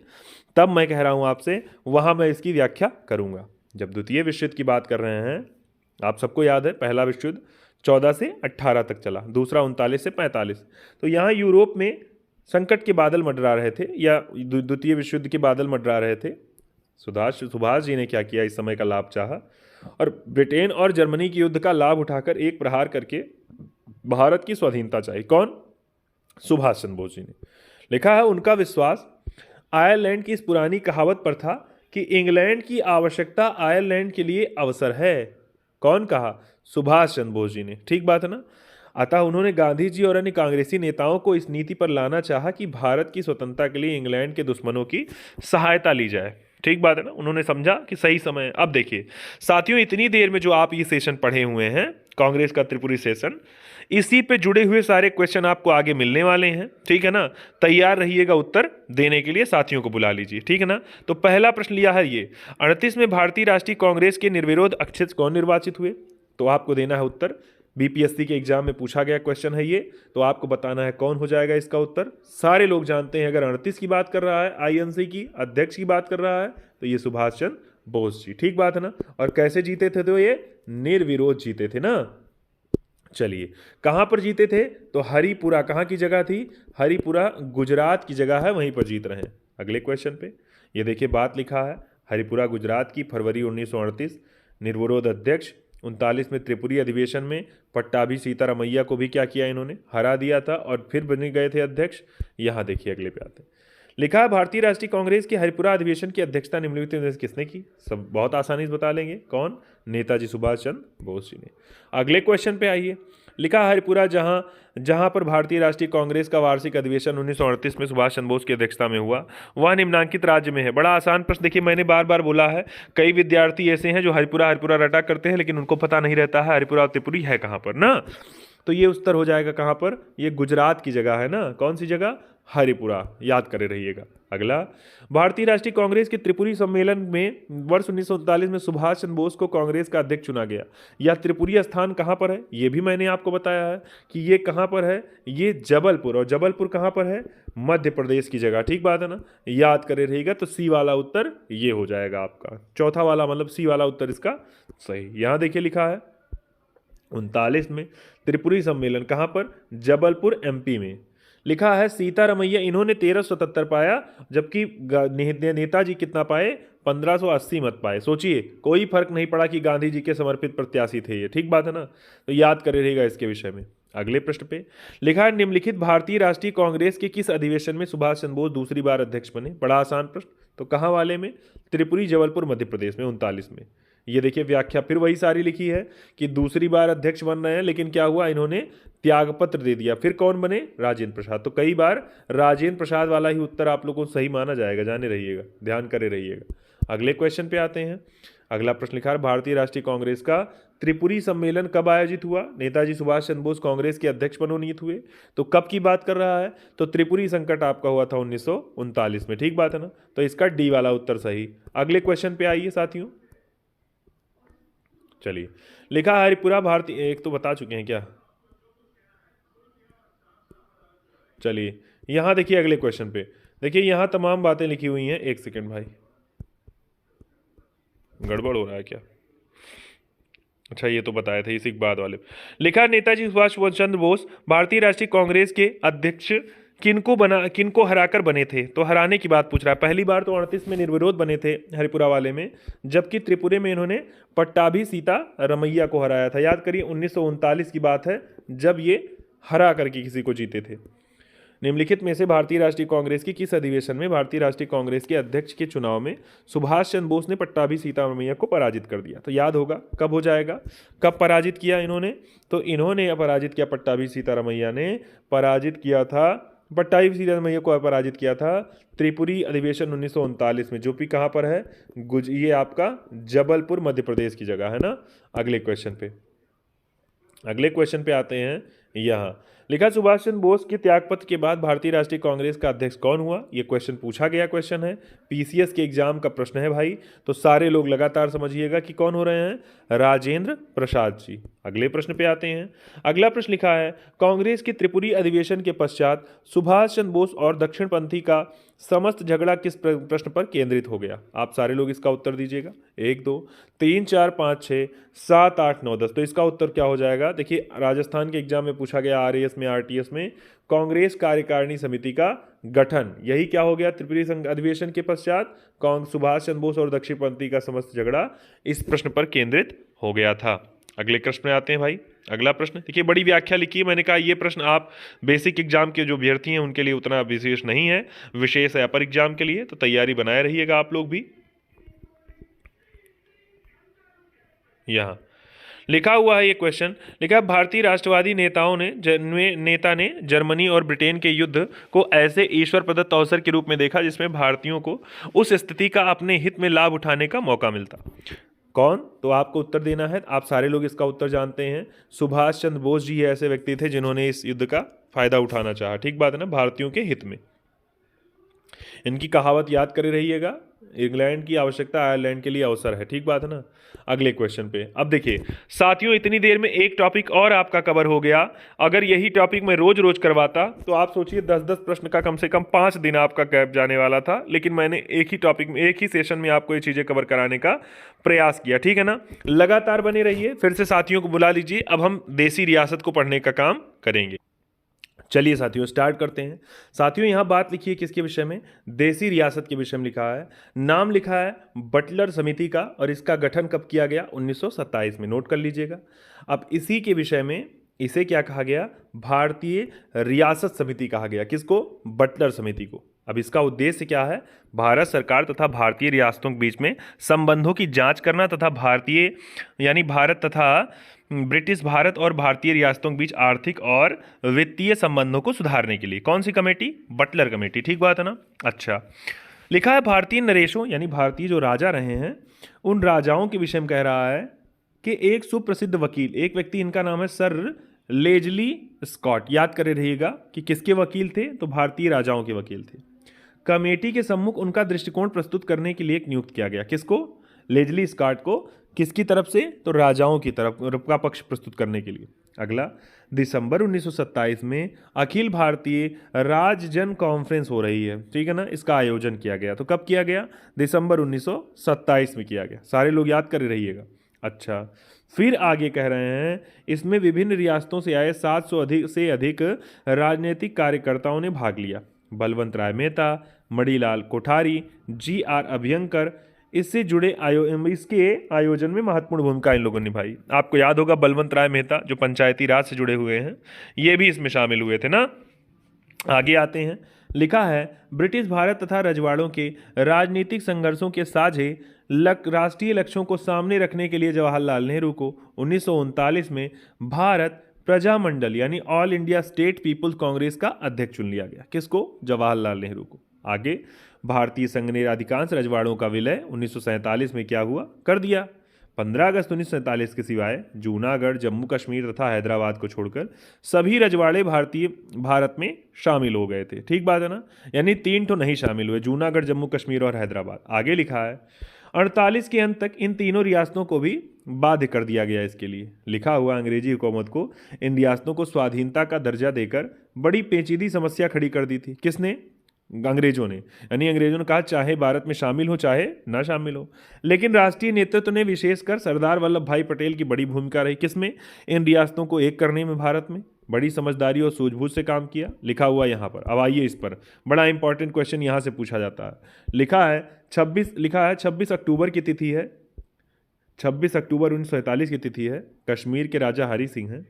तब मैं कह रहा हूँ आपसे, वहाँ मैं इसकी व्याख्या करूँगा। जब द्वितीय विश्व युद्ध की बात कर रहे हैं, आप सबको याद है पहला विश्व युद्ध 14 से 18 तक चला, दूसरा 39 से 45। तो यहाँ यूरोप में संकट के बादल मंडरा रहे थे, या द्वितीय विश्व युद्ध के बादल मंडरा रहे थे। सुभाष जी ने क्या किया? इस समय का लाभ चाहा और ब्रिटेन और जर्मनी के युद्ध का लाभ उठाकर एक प्रहार करके भारत की स्वाधीनता चाहिए। कौन? सुभाष चंद्र बोस जी ने। लिखा है उनका विश्वास आयरलैंड की इस पुरानी कहावत पर था कि इंग्लैंड की आवश्यकता आयरलैंड के लिए अवसर है। कौन कहा? सुभाष चंद्र बोस जी ने। ठीक बात है ना? अतः उन्होंने गांधी जी और अन्य कांग्रेसी नेताओं को इस नीति पर लाना चाहा कि भारत की स्वतंत्रता के लिए इंग्लैंड के दुश्मनों की सहायता ली जाए। ठीक बात है ना? उन्होंने समझा कि सही समय है। अब देखिए साथियों, इतनी देर में जो आप ये सेशन पढ़े हुए हैं, कांग्रेस का त्रिपुरी सेशन, इसी पे जुड़े हुए सारे क्वेश्चन आपको आगे मिलने वाले हैं। ठीक है ना? तैयार रहिएगा उत्तर देने के लिए, साथियों को बुला लीजिए। ठीक है ना? तो पहला प्रश्न लिया है ये, 38 में भारतीय राष्ट्रीय कांग्रेस के निर्विरोध अध्यक्ष कौन निर्वाचित हुए? तो आपको देना है उत्तर। बीपीएससी के एग्जाम में पूछा गया क्वेश्चन है ये, तो आपको बताना है कौन हो जाएगा इसका उत्तर। सारे लोग जानते हैं, अगर 38 की बात कर रहा है, आईएनसी की अध्यक्ष की बात कर रहा है, तो ये सुभाष चंद्र बोस जी। ठीक बात है ना? और कैसे जीते थे? तो ये निर्विरोध जीते थे ना। चलिए, कहां पर जीते थे? तो हरिपुरा। कहां की जगह थी? हरिपुरा गुजरात की जगह है, वहीं पर जीत रहे हैं। अगले क्वेश्चन पे ये देखिए बात लिखा है, हरिपुरा गुजरात की, फरवरी 1938, निर्विरोध अध्यक्ष। 39 में त्रिपुरी अधिवेशन में पट्टाभी सीतारामैया को भी क्या किया? इन्होंने हरा दिया था और फिर बन गए थे अध्यक्ष। यहाँ देखिए अगले पे आते हैं। लिखा है भारतीय राष्ट्रीय कांग्रेस की हरिपुरा अधिवेशन की अध्यक्षता निम्नलिखित में से किसने की? सब बहुत आसानी से बता लेंगे। कौन? नेताजी सुभाष चंद्र बोस जी ने। अगले क्वेश्चन पे आइए। लिखा है हरिपुरा जहां पर भारतीय राष्ट्रीय कांग्रेस का वार्षिक अधिवेशन 1938 में सुभाष चंद्र बोस की अध्यक्षता में हुआ, वह निम्नांकित राज्य में है। बड़ा आसान प्रश्न। देखिए मैंने बार बार बोला है, कई विद्यार्थी ऐसे हैं जो हरिपुरा हरिपुरा रटा करते हैं, लेकिन उनको पता नहीं रहता है हरिपुरा और त्रिपुरी है कहाँ पर ना। तो ये उत्तर हो जाएगा कहाँ पर? ये गुजरात की जगह है ना। कौन सी जगह? हरिपुरा। याद करे रहिएगा। अगला, भारतीय राष्ट्रीय कांग्रेस के त्रिपुरी सम्मेलन में वर्ष 1939 में सुभाष चंद्र बोस को कांग्रेस का अध्यक्ष चुना गया। यह त्रिपुरी स्थान कहाँ पर है? ये भी मैंने आपको बताया है कि ये कहाँ पर है। ये जबलपुर। और जबलपुर कहाँ पर है? मध्य प्रदेश की जगह। ठीक बात है ना? याद करे रहिएगा। तो सी वाला उत्तर ये हो जाएगा आपका, चौथा वाला, मतलब सी वाला उत्तर इसका सही। यहाँ देखिए लिखा है 39 में त्रिपुरी सम्मेलन कहाँ पर? जबलपुर एमपी में। लिखा है सीतारमैया, इन्होंने 1377 पाया, जबकि नेताजी कितना पाए? 1580 मत पाए। सोचिए, कोई फर्क नहीं पड़ा कि गांधी जी के समर्पित प्रत्याशी थे ये। ठीक बात है ना? तो याद करे रहेगा इसके विषय में। अगले प्रश्न पे लिखा है निम्नलिखित भारतीय राष्ट्रीय कांग्रेस के किस अधिवेशन में सुभाष चंद्र बोस दूसरी बार अध्यक्ष बने? बड़ा आसान प्रश्न। तो कहाँ वाले में? त्रिपुरी जबलपुर मध्य प्रदेश में 39 में। ये देखिए व्याख्या फिर वही सारी लिखी है कि दूसरी बार अध्यक्ष बन रहे हैं, लेकिन क्या हुआ? इन्होंने त्यागपत्र दे दिया। फिर कौन बने? राजेंद्र प्रसाद। तो कई बार राजेंद्र प्रसाद वाला ही उत्तर आप लोगों को सही माना जाएगा, जाने रहिएगा, ध्यान करे रहिएगा। अगले क्वेश्चन पे आते हैं। अगला प्रश्न लिखा है भारतीय राष्ट्रीय कांग्रेस का त्रिपुरी सम्मेलन कब आयोजित हुआ? नेताजी सुभाष चंद्र बोस कांग्रेस के अध्यक्ष मनोनीत हुए। तो कब की बात कर रहा है? तो त्रिपुरी संकट आपका हुआ था 1939 में। ठीक बात है ना? तो इसका डी वाला उत्तर सही। अगले क्वेश्चन पे आइए साथियों। चलिए, लिखा है हरिपुरा भारतीय, एक तो बता चुके हैं क्या? चलिए यहां देखिए अगले क्वेश्चन पे, देखिए यहां तमाम बातें लिखी हुई हैं। एक सेकंड भाई, गड़बड़ हो रहा है क्या? अच्छा ये तो बताए थे इसी के बाद वाले। लिखा नेताजी सुभाष चंद्र बोस भारतीय राष्ट्रीय कांग्रेस के अध्यक्ष किनको हराकर बने थे? तो हराने की बात पूछ रहा है। पहली बार तो 38 में निर्विरोध बने थे हरिपुरा वाले में, जबकि त्रिपुरे में इन्होंने पट्टाभी सीतारमैया को हराया था। याद करिए 1939 की बात है जब ये हरा करके किसी को जीते थे। निम्नलिखित में से भारतीय राष्ट्रीय कांग्रेस की किस अधिवेशन में भारतीय राष्ट्रीय कांग्रेस के अध्यक्ष के चुनाव में सुभाष चंद्र बोस ने पट्टाभी सीतारमैया को पराजित कर दिया? तो याद होगा कब हो जाएगा, कब पराजित किया इन्होंने? तो इन्होंने पराजित किया, पट्टाभी सीतारमैया ने पराजित किया था, पट्टाभी सीतारमैया को पराजित किया था त्रिपुरी अधिवेशन 1939 में, जो कि कहाँ पर है? ये आपका जबलपुर मध्य प्रदेश की जगह है ना। अगले क्वेश्चन पे आते हैं। यहाँ लिखा सुभाष चंद्र बोस के त्यागपत्र के बाद भारतीय राष्ट्रीय कांग्रेस का अध्यक्ष कौन हुआ? ये क्वेश्चन पूछा गया क्वेश्चन है, पीसीएस के एग्जाम का प्रश्न है भाई, तो सारे लोग लगातार समझिएगा कि कौन हो रहे हैं? राजेंद्र प्रसाद जी। अगले प्रश्न पे आते हैं। अगला प्रश्न लिखा है कांग्रेस के त्रिपुरी अधिवेशन के पश्चात सुभाष चंद्र बोस और दक्षिणपंथी का समस्त झगड़ा किस प्रश्न पर केंद्रित हो गया? आप सारे लोग इसका उत्तर दीजिएगा। 1 2 3 4 5 6 7 8 9 10। तो इसका उत्तर क्या हो जाएगा? देखिए राजस्थान के एग्जाम में पूछा गया, आरएएस में, आरटीएस में, कांग्रेस कार्यकारिणी समिति का गठन, यही क्या हो गया? त्रिपुरी अधिवेशन के पश्चात सुभाष चंद्र बोस और दक्षिणपंथी का समस्त झगड़ा इस प्रश्न पर केंद्रित हो गया था। अगले प्रश्न में आते हैं भाई। अगला प्रश्न देखिए, बड़ी व्याख्या लिखी है, मैंने कहा ये प्रश्न आप बेसिक एग्जाम के जो अभ्यर्थी हैं उनके लिए उतना विशेष नहीं है, विशेष है अपर एग्जाम के लिए, तो तैयारी बनाए रहिएगा आप लोग भी। यहाँ लिखा हुआ है ये क्वेश्चन, लिखा है भारतीय राष्ट्रवादी नेता ने जर्मनी और ब्रिटेन के युद्ध को ऐसे ईश्वर प्रदत्त अवसर के रूप में देखा जिसमें भारतीयों को उस स्थिति का अपने हित में लाभ उठाने का मौका मिलता। कौन? तो आपको उत्तर देना है, आप सारे लोग इसका उत्तर जानते हैं। सुभाष चंद्र बोस जी ऐसे व्यक्ति थे जिन्होंने इस युद्ध का फायदा उठाना चाहा। ठीक बात है ना, भारतीयों के हित में। इनकी कहावत याद करे रहिएगा, इंग्लैंड की आवश्यकता आयरलैंड के लिए अवसर है। ठीक बात है ना। अगले क्वेश्चन पे अब देखिए साथियों, इतनी देर में एक टॉपिक और आपका कवर हो गया। अगर यही टॉपिक मैं रोज रोज करवाता तो आप सोचिए 10-10 प्रश्न का कम से कम 5 दिन आपका गैप जाने वाला था, लेकिन मैंने एक ही टॉपिक में, एक ही सेशन में आपको ये चीजें कवर कराने का प्रयास किया। ठीक है ना, लगातार बने रहिए। फिर से साथियों को बुला लीजिए, अब हम देसी रियासत को पढ़ने का काम करेंगे। चलिए साथियों स्टार्ट करते हैं। साथियों यहाँ बात लिखी है किसके विषय में? देसी रियासत के विषय में लिखा है। नाम लिखा है बटलर समिति का, और इसका गठन कब किया गया? 1927 में। नोट कर लीजिएगा। अब इसी के विषय में इसे क्या कहा गया? भारतीय रियासत समिति कहा गया। किसको? बटलर समिति को। अब इसका उद्देश्य क्या है? भारत सरकार तथा भारतीय रियासतों के बीच में संबंधों की जांच करना तथा भारतीय यानी भारत तथा ब्रिटिश भारत और भारतीय रियासतों के बीच आर्थिक और वित्तीय संबंधों को सुधारने के लिए। कौन सी कमेटी? Butler committee. ठीक बात है ना। अच्छा, लिखा है भारतीय नरेशों यानी भारतीय जो राजा रहे हैं उन राजाओं के विषय में कह रहा है कि एक सुप्रसिद्ध वकील, एक व्यक्ति, इनका नाम है सर लेजली स्कॉट। याद करे रहिएगा कि किसके वकील थे? तो भारतीय राजाओं के वकील थे। कमेटी के सम्मुख उनका दृष्टिकोण प्रस्तुत करने के लिए नियुक्त किया गया। किसको? लेजली स्कॉट को। किसकी तरफ से? तो राजाओं की तरफ का पक्ष प्रस्तुत करने के लिए। अगला, दिसंबर 1927 में अखिल भारतीय राजजन कॉन्फ्रेंस हो रही है। ठीक है ना, इसका आयोजन किया गया। तो कब किया गया? दिसंबर 1927 में किया गया। सारे लोग याद कर रहिएगा। अच्छा, फिर आगे कह रहे हैं इसमें विभिन्न रियासतों से आए 700 से अधिक राजनीतिक कार्यकर्ताओं ने भाग लिया। बलवंत राय मेहता, मणिलाल कोठारी, GR अभयंकर इससे जुड़े इसके आयोजन में महत्वपूर्ण भूमिका इन लोगों ने निभाई। आपको याद होगा बलवंत राय मेहता जो पंचायती राज से जुड़े हुए हैं, ये भी इसमें शामिल हुए थे ना। आगे आते हैं, लिखा है ब्रिटिश भारत तथा रजवाड़ों के राजनीतिक संघर्षों के साझे राष्ट्रीय लक्ष्यों को सामने रखने के लिए जवाहरलाल नेहरू को 1939 में भारत प्रजामंडल यानी All India State Peoples Congress का अध्यक्ष चुन लिया गया। किसको? जवाहरलाल नेहरू को। आगे, भारतीय संघ ने अधिकांश रजवाड़ों का विलय 1947 में क्या हुआ? कर दिया। 15 अगस्त 1947 के सिवाय जूनागढ़, जम्मू कश्मीर तथा हैदराबाद को छोड़कर सभी रजवाड़े भारत में शामिल हो गए थे। ठीक बात है ना, यानी 3 तो नहीं शामिल हुए, जूनागढ़, जम्मू कश्मीर और हैदराबाद। आगे लिखा है 48 के अंत तक इन तीनों रियासतों को भी बाध्य कर दिया गया। इसके लिए लिखा हुआ अंग्रेजी हुकूमत को इन रियासतों को स्वाधीनता का दर्जा देकर बड़ी पेचीदी समस्या खड़ी कर दी थी। किसने? अंग्रेजों ने। यानी अंग्रेजों ने कहा चाहे भारत में शामिल हो चाहे ना शामिल हो, लेकिन राष्ट्रीय नेतृत्व ने विशेषकर सरदार वल्लभ भाई पटेल की बड़ी भूमिका रही। किसमें? इन रियासतों को एक करने में भारत में बड़ी समझदारी और सूझबूझ से काम किया। लिखा हुआ यहाँ पर। अब आइए इस पर, बड़ा इंपॉर्टेंट क्वेश्चन यहाँ से पूछा जाता है। लिखा है 26 अक्टूबर की तिथि है, 26 अक्टूबर 1947 की तिथि है। कश्मीर के राजा हरि सिंह हैं।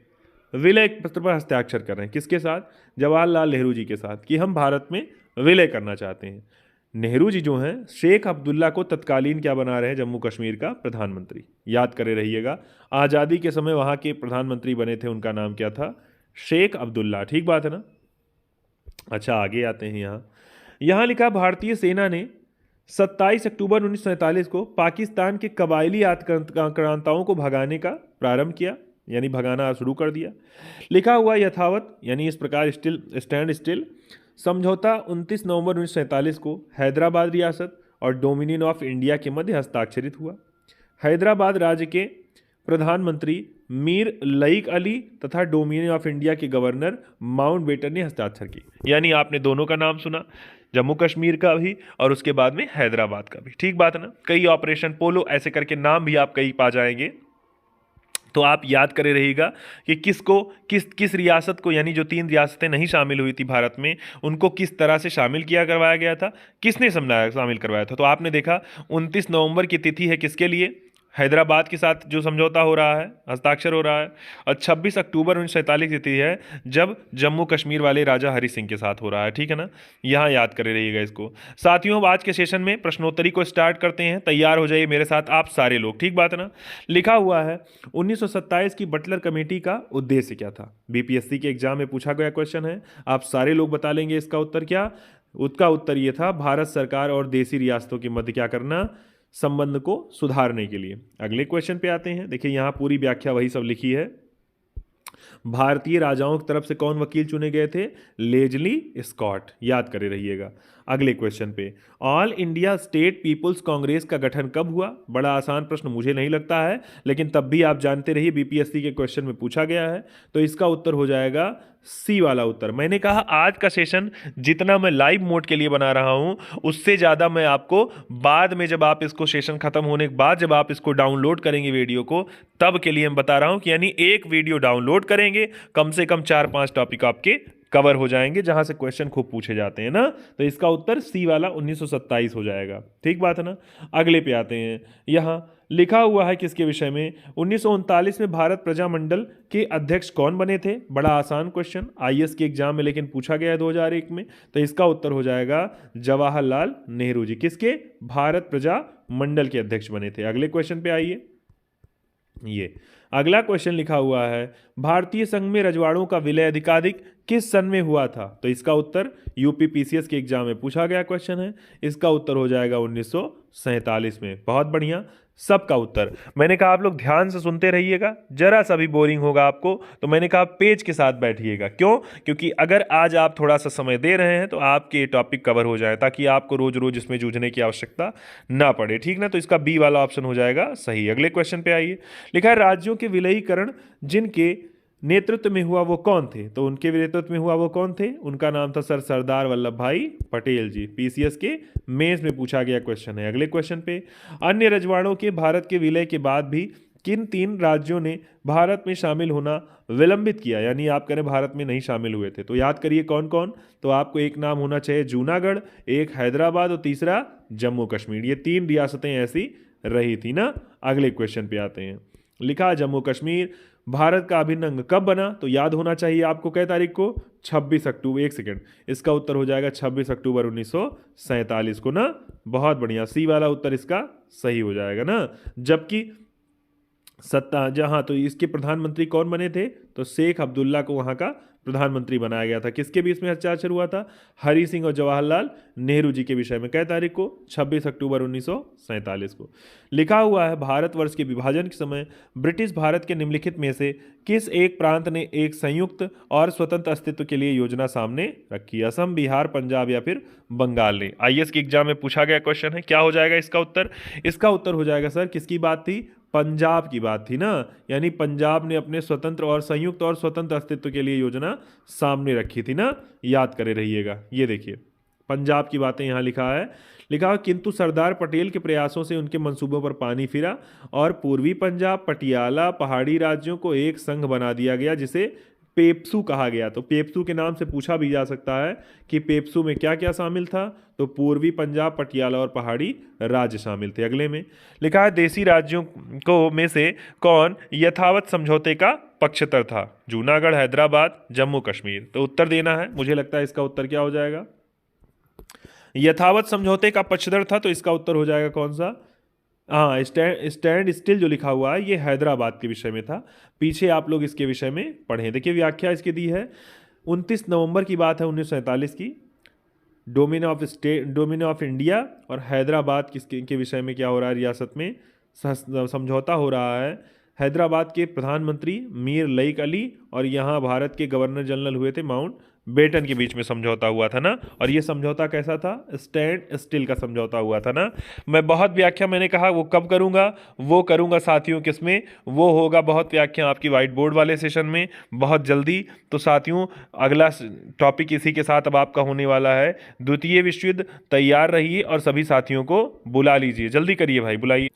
विलय पत्र पर हस्ताक्षर कर रहे हैं। किसके साथ? जवाहरलाल नेहरू जी के साथ, कि हम भारत में विलय करना चाहते हैं। नेहरू जी जो हैं शेख अब्दुल्ला को तत्कालीन क्या बना रहे हैं? जम्मू कश्मीर का प्रधानमंत्री। याद करे रहिएगा, आज़ादी के समय वहाँ के प्रधानमंत्री बने थे, उनका नाम क्या था? शेख अब्दुल्ला। ठीक बात है ना? अच्छा, आगे आते हैं। यहाँ लिखा, भारतीय सेना ने 27 अक्टूबर 1947 को पाकिस्तान के कबायली आक्रांताओं को भगाने का प्रारंभ किया, यानी भगाना शुरू कर दिया। लिखा हुआ यथावत, यानी इस प्रकार, स्टिल स्टैंड स्टिल समझौता 29 नवंबर 1947 को हैदराबाद रियासत और डोमिनियन ऑफ इंडिया के मध्य हस्ताक्षरित हुआ। हैदराबाद राज्य के प्रधानमंत्री मीर लईक अली तथा डोमिनियन ऑफ इंडिया के गवर्नर माउंटबेटन ने हस्ताक्षर की। यानी आपने दोनों का नाम सुना, जम्मू कश्मीर का भी और उसके बाद में हैदराबाद का भी। ठीक बात है ना? कई ऑपरेशन पोलो ऐसे करके नाम भी आप कई पा जाएंगे। तो आप याद करे रहिएगा कि किसको किस रियासत को, यानी जो 3 रियासतें नहीं शामिल हुई थी भारत में, उनको किस तरह से शामिल करवाया गया था, किसने शामिल करवाया था। तो आपने देखा 29 नवंबर की तिथि है किसके लिए? हैदराबाद के साथ जो समझौता हो रहा है, हस्ताक्षर हो रहा है। और 26 अक्टूबर 1947 की तिथि है जब जम्मू कश्मीर वाले राजा हरि सिंह के साथ हो रहा है। ठीक है ना? यहाँ याद करे रहिएगा इसको। साथियों, आज के सेशन में प्रश्नोत्तरी को स्टार्ट करते हैं। तैयार हो जाइए मेरे साथ आप सारे लोग। ठीक बात है ना? लिखा हुआ है 1927 की बटलर कमेटी का उद्देश्य क्या था? बीपीएससी के एग्जाम में पूछा गया क्वेश्चन है। आप सारे लोग बता लेंगे इसका उत्तर क्या। उसका उत्तर ये था, भारत सरकार और देसी रियासतों के मध्य क्या करना? संबंध को सुधारने के लिए। अगले क्वेश्चन पे आते हैं। देखिए यहाँ पूरी व्याख्या वही सब लिखी है। भारतीय राजाओं की तरफ से कौन वकील चुने गए थे? Leslie Scott. याद करे रहिएगा। अगले क्वेश्चन पे, All India State Peoples Congress का गठन कब हुआ? बड़ा आसान प्रश्न मुझे नहीं लगता है, लेकिन तब भी आप जानते रहिए, बीपीएससी के क्वेश्चन में पूछा गया है। तो इसका उत्तर हो जाएगा सी वाला उत्तर। मैंने कहा आज का सेशन जितना मैं लाइव मोड के लिए बना रहा हूं, उससे ज़्यादा मैं आपको बाद में, जब आप इसको सेशन खत्म होने के बाद जब आप इसको डाउनलोड करेंगे वीडियो को, तब के लिए मैं बता रहा हूं कि यानी एक वीडियो डाउनलोड करेंगे, कम से कम 4-5 टॉपिक आपके कवर हो जाएंगे जहां से क्वेश्चन खूब पूछे जाते हैं ना। तो इसका उत्तर सी वाला 1927 हो जाएगा। ठीक बात है ना? अगले पे आते हैं। यहाँ लिखा हुआ है किसके विषय में? 1939 में भारत प्रजामंडल के अध्यक्ष कौन बने थे? बड़ा आसान क्वेश्चन, आईएएस के एग्जाम में लेकिन पूछा गया है 2001 में। तो इसका उत्तर हो जाएगा जवाहरलाल नेहरू जी। किसके? भारत प्रजामंडल के अध्यक्ष बने थे। अगले क्वेश्चन पे आइए। ये अगला क्वेश्चन लिखा हुआ है, भारतीय संघ में रजवाड़ों का विलय अधिकाधिक किस सन में हुआ था? तो इसका उत्तर यूपी पीसीएस के एग्जाम में पूछा गया क्वेश्चन है। इसका उत्तर हो जाएगा 1947 में। बहुत बढ़िया, सबका उत्तर। मैंने कहा आप लोग ध्यान से सुनते रहिएगा, जरा सा भी बोरिंग होगा आपको तो मैंने कहा पेज के साथ बैठिएगा। क्यों? क्योंकि अगर आज आप थोड़ा सा समय दे रहे हैं तो आपके ये टॉपिक कवर हो जाए, ताकि आपको रोज रोज इसमें जूझने की आवश्यकता ना पड़े। ठीक ना? तो इसका बी वाला ऑप्शन हो जाएगा सही। अगले क्वेश्चन पे आइए। लिखा है, राज्यों के विलयीकरण जिनके नेतृत्व में हुआ वो कौन थे? तो उनके नेतृत्व में हुआ वो कौन थे? उनका नाम था सर सरदार वल्लभ भाई पटेल जी। पीसीएस के मेंस में पूछा गया क्वेश्चन है। अगले क्वेश्चन पे, अन्य रजवाड़ों के भारत के विलय के बाद भी किन 3 राज्यों ने भारत में शामिल होना विलंबित किया, यानी आप करें भारत में नहीं शामिल हुए थे? तो याद करिए कौन कौन। तो आपको एक नाम होना चाहिए जूनागढ़, एक हैदराबाद और तीसरा जम्मू कश्मीर। ये 3 रियासतें ऐसी रही थी ना। अगले क्वेश्चन पे आते हैं। लिखा जम्मू कश्मीर भारत का अभिन्न अंग कब बना? तो याद होना चाहिए आपको कै तारीख को? 26 अक्टूबर। एक सेकेंड, इसका उत्तर हो जाएगा 26 अक्टूबर 1947 को ना। बहुत बढ़िया, सी वाला उत्तर इसका सही हो जाएगा ना। जबकि जहाँ तो इसके प्रधानमंत्री कौन बने थे? तो शेख अब्दुल्ला को वहाँ का प्रधानमंत्री बनाया गया था। किसके बीच में हस्ताक्षर हुआ था? हरि सिंह और जवाहरलाल नेहरू जी के विषय में। कै तारीख को? 26 अक्टूबर 1947 को। लिखा हुआ है, भारतवर्ष के विभाजन के समय ब्रिटिश भारत के निम्नलिखित में से किस एक प्रांत ने एक संयुक्त और स्वतंत्र अस्तित्व के लिए योजना सामने रखी? असम, बिहार, पंजाब या फिर बंगाल ने? आईएएस के एग्जाम में पूछा गया क्वेश्चन है। क्या हो जाएगा इसका उत्तर? इसका उत्तर हो जाएगा सर, किसकी बात थी? पंजाब की बात थी ना। यानी पंजाब ने अपने स्वतंत्र और संयुक्त और स्वतंत्र अस्तित्व के लिए योजना सामने रखी थी ना। याद करे रहिएगा। ये देखिए पंजाब की बातें यहाँ लिखा है। किंतु सरदार पटेल के प्रयासों से उनके मंसूबों पर पानी फिरा और पूर्वी पंजाब, पटियाला, पहाड़ी राज्यों को एक संघ बना दिया गया, जिसे पेप्सू कहा गया। तो पेप्सू के नाम से पूछा भी जा सकता है कि पेप्सू में क्या क्या शामिल था। तो पूर्वी पंजाब, पटियाला और पहाड़ी राज्य शामिल थे। अगले में लिखा है देसी राज्यों को में से कौन यथावत समझौते का पक्षधर था? जूनागढ़, हैदराबाद, जम्मू कश्मीर। तो उत्तर देना है। मुझे लगता है इसका उत्तर क्या हो जाएगा? यथावत समझौते का पक्षधर था, तो इसका उत्तर हो जाएगा कौन सा? हाँ, स्टैंड स्टिल जो लिखा हुआ है ये हैदराबाद के विषय में था। पीछे आप लोग इसके विषय में पढ़ें। देखिए व्याख्या इसकी दी है। 29 नवंबर की बात है 1947 की। डोमिनियन ऑफ इंडिया और हैदराबाद किसके के विषय में क्या हो रहा है? रियासत में समझौता हो रहा है। हैदराबाद के प्रधानमंत्री मीर लईक अली और यहाँ भारत के गवर्नर जनरल हुए थे माउंट बेटन के बीच में समझौता हुआ था ना। और ये समझौता कैसा था? स्टैंड स्टिल का समझौता हुआ था ना। मैं बहुत व्याख्या मैंने कहा वो कब करूँगा? वो करूँगा साथियों किसमें? वो होगा बहुत व्याख्या आपकी वाइट बोर्ड वाले सेशन में बहुत जल्दी। तो साथियों अगला टॉपिक इसी के साथ अब आपका होने वाला है द्वितीय विश्व युद्ध। तैयार रहिए और सभी साथियों को बुला लीजिए। जल्दी करिए भाई, बुलाइए।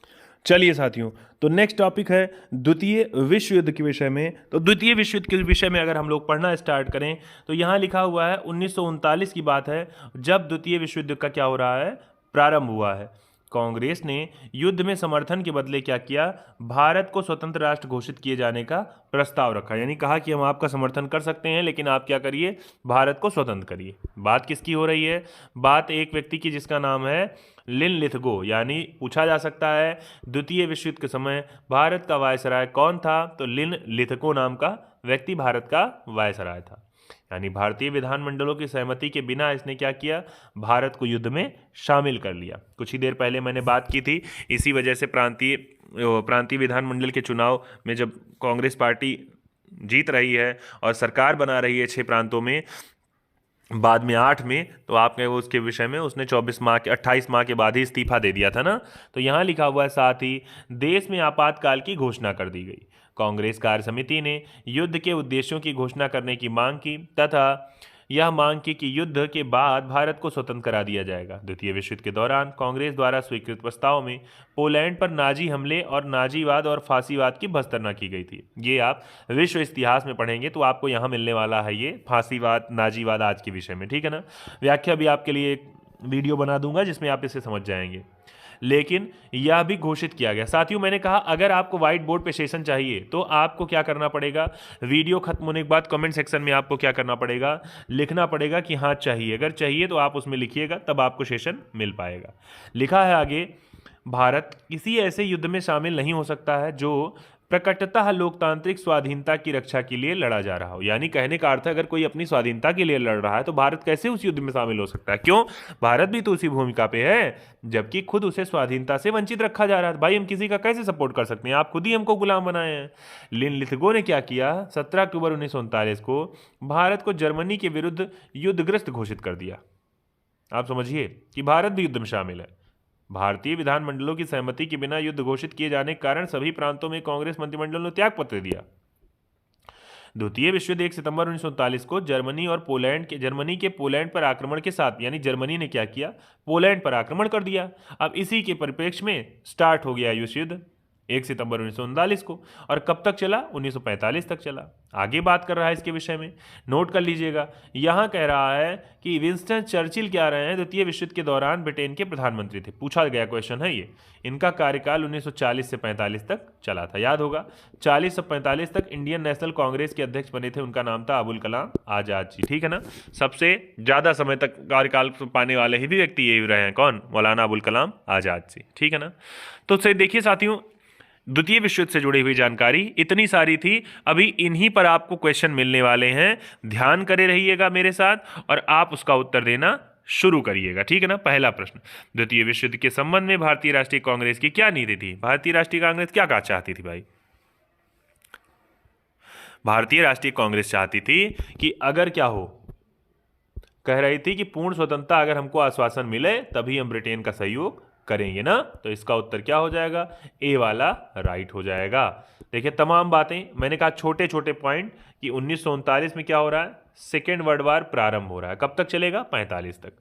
चलिए साथियों, तो नेक्स्ट टॉपिक है द्वितीय विश्व युद्ध के विषय में। तो द्वितीय विश्व युद्ध के विषय में अगर हम लोग पढ़ना स्टार्ट करें तो यहाँ लिखा हुआ है 1939 की बात है जब द्वितीय विश्व युद्ध का क्या हो रहा है? प्रारंभ हुआ है। कांग्रेस ने युद्ध में समर्थन के बदले क्या किया? भारत को स्वतंत्र राष्ट्र घोषित किए जाने का प्रस्ताव रखा। यानी कहा कि हम आपका समर्थन कर सकते हैं लेकिन आप क्या करिए? भारत को स्वतंत्र करिए। बात किसकी हो रही है? बात एक व्यक्ति की जिसका नाम है लिन लिथगो। यानी पूछा जा सकता है द्वितीय विश्व युद्ध के समय भारत का वायसराय कौन था? तो लिन लिथगो नाम का व्यक्ति भारत का वायसराय था। यानी भारतीय विधानमंडलों की सहमति के बिना इसने क्या किया? भारत को युद्ध में शामिल कर लिया। कुछ ही देर पहले मैंने बात की थी, इसी वजह से प्रांतीय विधानमंडल के चुनाव में जब कांग्रेस पार्टी जीत रही है और सरकार बना रही है 6 प्रांतों में, बाद में 8 में, तो आपने वो उसके विषय में उसने 28 माह के बाद ही इस्तीफा दे दिया था ना। तो यहाँ लिखा हुआ है साथ ही देश में आपातकाल की घोषणा कर दी गई। कांग्रेस कार्य समिति ने युद्ध के उद्देश्यों की घोषणा करने की मांग की तथा यह मांग की कि युद्ध के बाद भारत को स्वतंत्र करा दिया जाएगा। द्वितीय विश्व युद्ध के दौरान कांग्रेस द्वारा स्वीकृत प्रस्ताव में पोलैंड पर नाजी हमले और नाजीवाद और फांसीवाद की भर्त्सना की गई थी। ये आप विश्व इतिहास में पढ़ेंगे तो आपको यहाँ मिलने वाला है ये फांसीवाद, नाजीवाद आज के विषय में, ठीक है ना। व्याख्या भी आपके लिए एक वीडियो बना दूंगा जिसमें आप इसे समझ जाएंगे। लेकिन यह भी घोषित किया गया। साथियों मैंने कहा अगर आपको व्हाइट बोर्ड पे सेशन चाहिए तो आपको क्या करना पड़ेगा? वीडियो खत्म होने के बाद कमेंट सेक्शन में आपको क्या करना पड़ेगा? लिखना पड़ेगा कि हाँ चाहिए। अगर चाहिए तो आप उसमें लिखिएगा, तब आपको सेशन मिल पाएगा। लिखा है आगे, भारत किसी ऐसे युद्ध में शामिल नहीं हो सकता है जो प्रकटतः लोकतांत्रिक स्वाधीनता की रक्षा के लिए लड़ा जा रहा हो। यानी कहने का अर्थ है अगर कोई अपनी स्वाधीनता के लिए लड़ रहा है तो भारत कैसे उस युद्ध में शामिल हो सकता है? क्यों? भारत भी तो उसी भूमिका पे है जबकि खुद उसे स्वाधीनता से वंचित रखा जा रहा है। भाई हम किसी का कैसे सपोर्ट कर सकते हैं? आप खुद ही हमको गुलाम बनाए हैं। लिन लिथगो ने क्या किया? 17 अक्टूबर 1939 को भारत को जर्मनी के विरुद्ध युद्धग्रस्त घोषित कर दिया। आप समझिए कि भारत भी युद्ध में शामिल है। भारतीय विधानमंडलों की सहमति के बिना युद्ध घोषित किए जाने के कारण सभी प्रांतों में कांग्रेस मंत्रिमंडल ने त्याग पत्र दिया। द्वितीय विश्व युद्ध 1 सितंबर 1939 को जर्मनी के पोलैंड पर आक्रमण के साथ, यानी जर्मनी ने क्या किया? पोलैंड पर आक्रमण कर दिया। अब इसी के परिप्रेक्ष्य में स्टार्ट हो गया विश्व युद्ध 1 सितंबर 1939 को। और कब तक चला? 1945 तक चला। आगे बात कर रहा है इसके विषय में, नोट कर लीजिएगा। यहाँ कह रहा है कि विंस्टन चर्चिल क्या रहे हैं? द्वितीय विश्व युद्ध के दौरान ब्रिटेन के प्रधानमंत्री थे। पूछा गया क्वेश्चन है ये। इनका कार्यकाल 1940 से 45 तक चला था, याद होगा। 40 से 45 तक इंडियन नेशनल कांग्रेस के अध्यक्ष बने थे। उनका नाम था अबुल कलाम आजाद जी, ठीक है ना। सबसे ज़्यादा समय तक कार्यकाल पाने वाले ही भी व्यक्ति यही रहे हैं। कौन? मौलाना अबुल कलाम आजाद जी, ठीक है ना। तो देखिए साथियों, द्वितीय विश्व युद्ध से जुड़ी हुई जानकारी इतनी सारी थी। अभी इन्हीं पर आपको क्वेश्चन मिलने वाले हैं। ध्यान करे रहिएगा मेरे साथ और आप उसका उत्तर देना शुरू करिएगा, ठीक है ना। पहला प्रश्न, द्वितीय विश्व युद्ध के संबंध में भारतीय राष्ट्रीय कांग्रेस की क्या नीति थी? भारतीय राष्ट्रीय कांग्रेस क्या कहा चाहती थी भाई? भारतीय राष्ट्रीय कांग्रेस चाहती थी कि अगर क्या हो, कह रही थी कि पूर्ण स्वतंत्रता अगर हमको आश्वासन मिले तभी हम ब्रिटेन का सहयोग करेंगे ना। तो इसका उत्तर क्या हो जाएगा? ए वाला राइट हो जाएगा। देखिए तमाम बातें मैंने कहा, छोटे छोटे पॉइंट कि 1939 में क्या हो रहा है? सेकेंड वर्ल्ड वार प्रारंभ हो रहा है। कब तक चलेगा? 45 तक।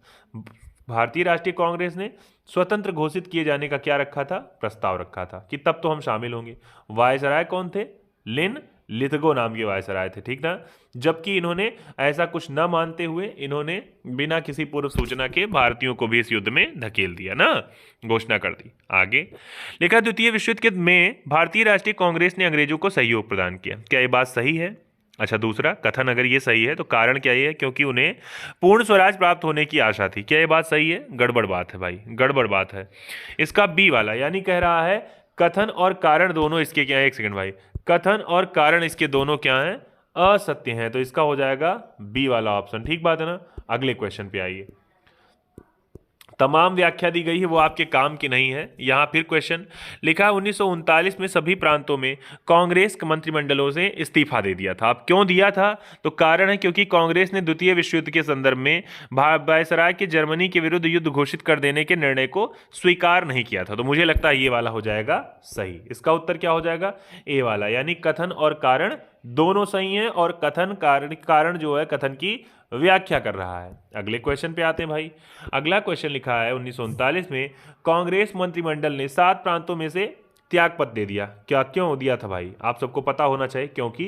भारतीय राष्ट्रीय कांग्रेस ने स्वतंत्र घोषित किए जाने का क्या रखा था? प्रस्ताव रखा था कि तब तो हम शामिल होंगे। वायसराय कौन थे? लिन लिथगो नाम के वायसराय थे, ठीक ना। जबकि इन्होंने ऐसा कुछ न मानते हुए इन्होंने बिना किसी पूर्व सूचना के भारतीयों को भी इस युद्ध में धकेल दिया ना, घोषणा कर दी। आगे लिखा, द्वितीय विश्व युद्ध में भारतीय राष्ट्रीय कांग्रेस ने अंग्रेजों को सहयोग प्रदान किया। क्या ये बात सही है? अच्छा, दूसरा कथन अगर ये सही है तो कारण क्या ये है? क्योंकि उन्हें पूर्ण स्वराज प्राप्त होने की आशा थी। क्या ये बात सही है? गड़बड़ बात है भाई, गड़बड़ बात है। इसका बी वाला यानी कह रहा है कथन और कारण दोनों इसके क्या है, एक सेकंड भाई, कथन और कारण इसके दोनों क्या हैं? असत्य हैं। तो इसका हो जाएगा बी वाला ऑप्शन, ठीक बात है ना। अगले क्वेश्चन पे आइए। तमाम व्याख्या दी गई है वो आपके काम की नहीं है। यहां फिर क्वेश्चन लिखा, 1939 में सभी प्रांतों में कांग्रेस मंत्रिमंडलों से इस्तीफा दे दिया था। अब क्यों दिया था? तो कारण है क्योंकि कांग्रेस ने द्वितीय विश्व युद्ध के संदर्भ में वायसराय के जर्मनी के विरुद्ध युद्ध घोषित कर देने के निर्णय को स्वीकार नहीं किया था। तो मुझे लगता है ये वाला हो जाएगा सही। इसका उत्तर क्या हो जाएगा? ए वाला, यानी कथन और कारण दोनों सही हैं और कथन कारण जो है कथन की व्याख्या कर रहा है। अगले क्वेश्चन पे आते हैं भाई। अगला क्वेश्चन लिखा है, 1939 में कांग्रेस मंत्रिमंडल ने 7 प्रांतों में से त्यागपत्र दे दिया। क्या क्यों दिया था भाई? आप सबको पता होना चाहिए, क्योंकि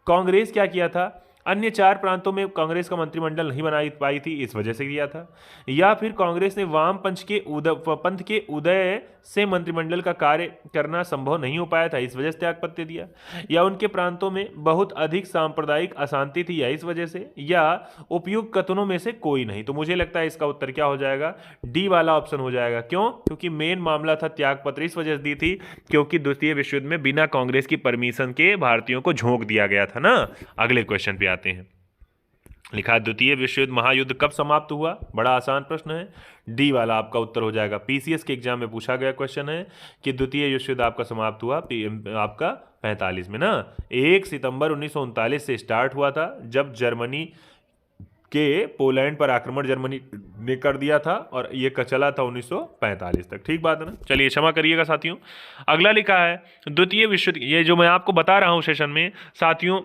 कांग्रेस क्या किया था, अन्य 4 प्रांतों में कांग्रेस का मंत्रिमंडल नहीं बना पाई थी, इस वजह से दिया था। या फिर कांग्रेस ने वाम पंथ के उदय से मंत्रिमंडल का कार्य करना संभव नहीं हो पाया था, इस वजह से त्यागपत्र दिया। या उनके प्रांतों में बहुत अधिक सांप्रदायिक अशांति थी, या इस वजह से, या उपयुक्त कथनों में से कोई नहीं। तो मुझे लगता है इसका उत्तर क्या हो जाएगा? डी वाला ऑप्शन हो जाएगा। क्यों? क्योंकि मेन मामला था त्यागपत्र, इस वजह से दी थी क्योंकि द्वितीय विश्व युद्ध में बिना कांग्रेस की परमिशन के भारतीयों को झोंक दिया गया था ना। अगले क्वेश्चन पे आते हैं। लिखा, द्वितीय विश्व युद्ध महायुद्ध कब समाप्त हुआ? बड़ा आसान प्रश्न है, डी वाला आपका उत्तर हो जाएगा। पीसीएस के एग्जाम में पूछा गया क्वेश्चन है कि द्वितीय विश्व युद्ध आपका समाप्त हुआ आपका 45 में ना। 1 सितंबर 1939 से स्टार्ट हुआ था, जब जर्मनी के पोलैंड पर आक्रमण जर्मनी ने कर दिया था, और ये चला था 1945 तक, ठीक बात है ना। चलिए क्षमा करिएगा साथियों। अगला लिखा है, द्वितीय विश्व युद्ध, ये जो मैं आपको बता रहा हूँ सेशन में साथियों,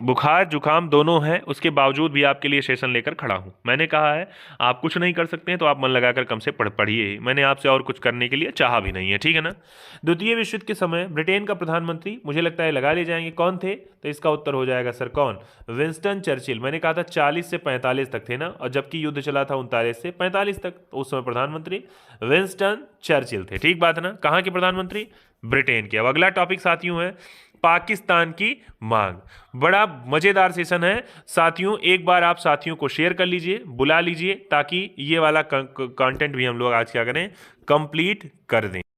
बुखार जुखाम दोनों है, उसके बावजूद भी आपके लिए सेशन लेकर खड़ा हूं। मैंने कहा है आप कुछ नहीं कर सकते हैं तो आप मन लगाकर कम से पढ़िए। मैंने आपसे और कुछ करने के लिए चाहा भी नहीं है, ठीक है ना। द्वितीय विश्व युद्ध के समय ब्रिटेन का प्रधानमंत्री, मुझे लगता है लगा ले जाएंगे, कौन थे? तो इसका उत्तर हो जाएगा सर कौन? Winston Churchill. मैंने कहा था 40 से 45 तक थे ना, और जबकि युद्ध चला था 39 से 45 तक, तो उस समय प्रधानमंत्री विंस्टन चर्चिल थे, ठीक बात है ना। कहाँ के प्रधानमंत्री? ब्रिटेन के। अब अगला टॉपिक साथियों है पाकिस्तान की मांग। बड़ा मजेदार सेशन है साथियों, एक बार आप साथियों को शेयर कर लीजिए, बुला लीजिए, ताकि ये वाला कंटेंट भी हम लोग आज क्या करें, कंप्लीट कर दें।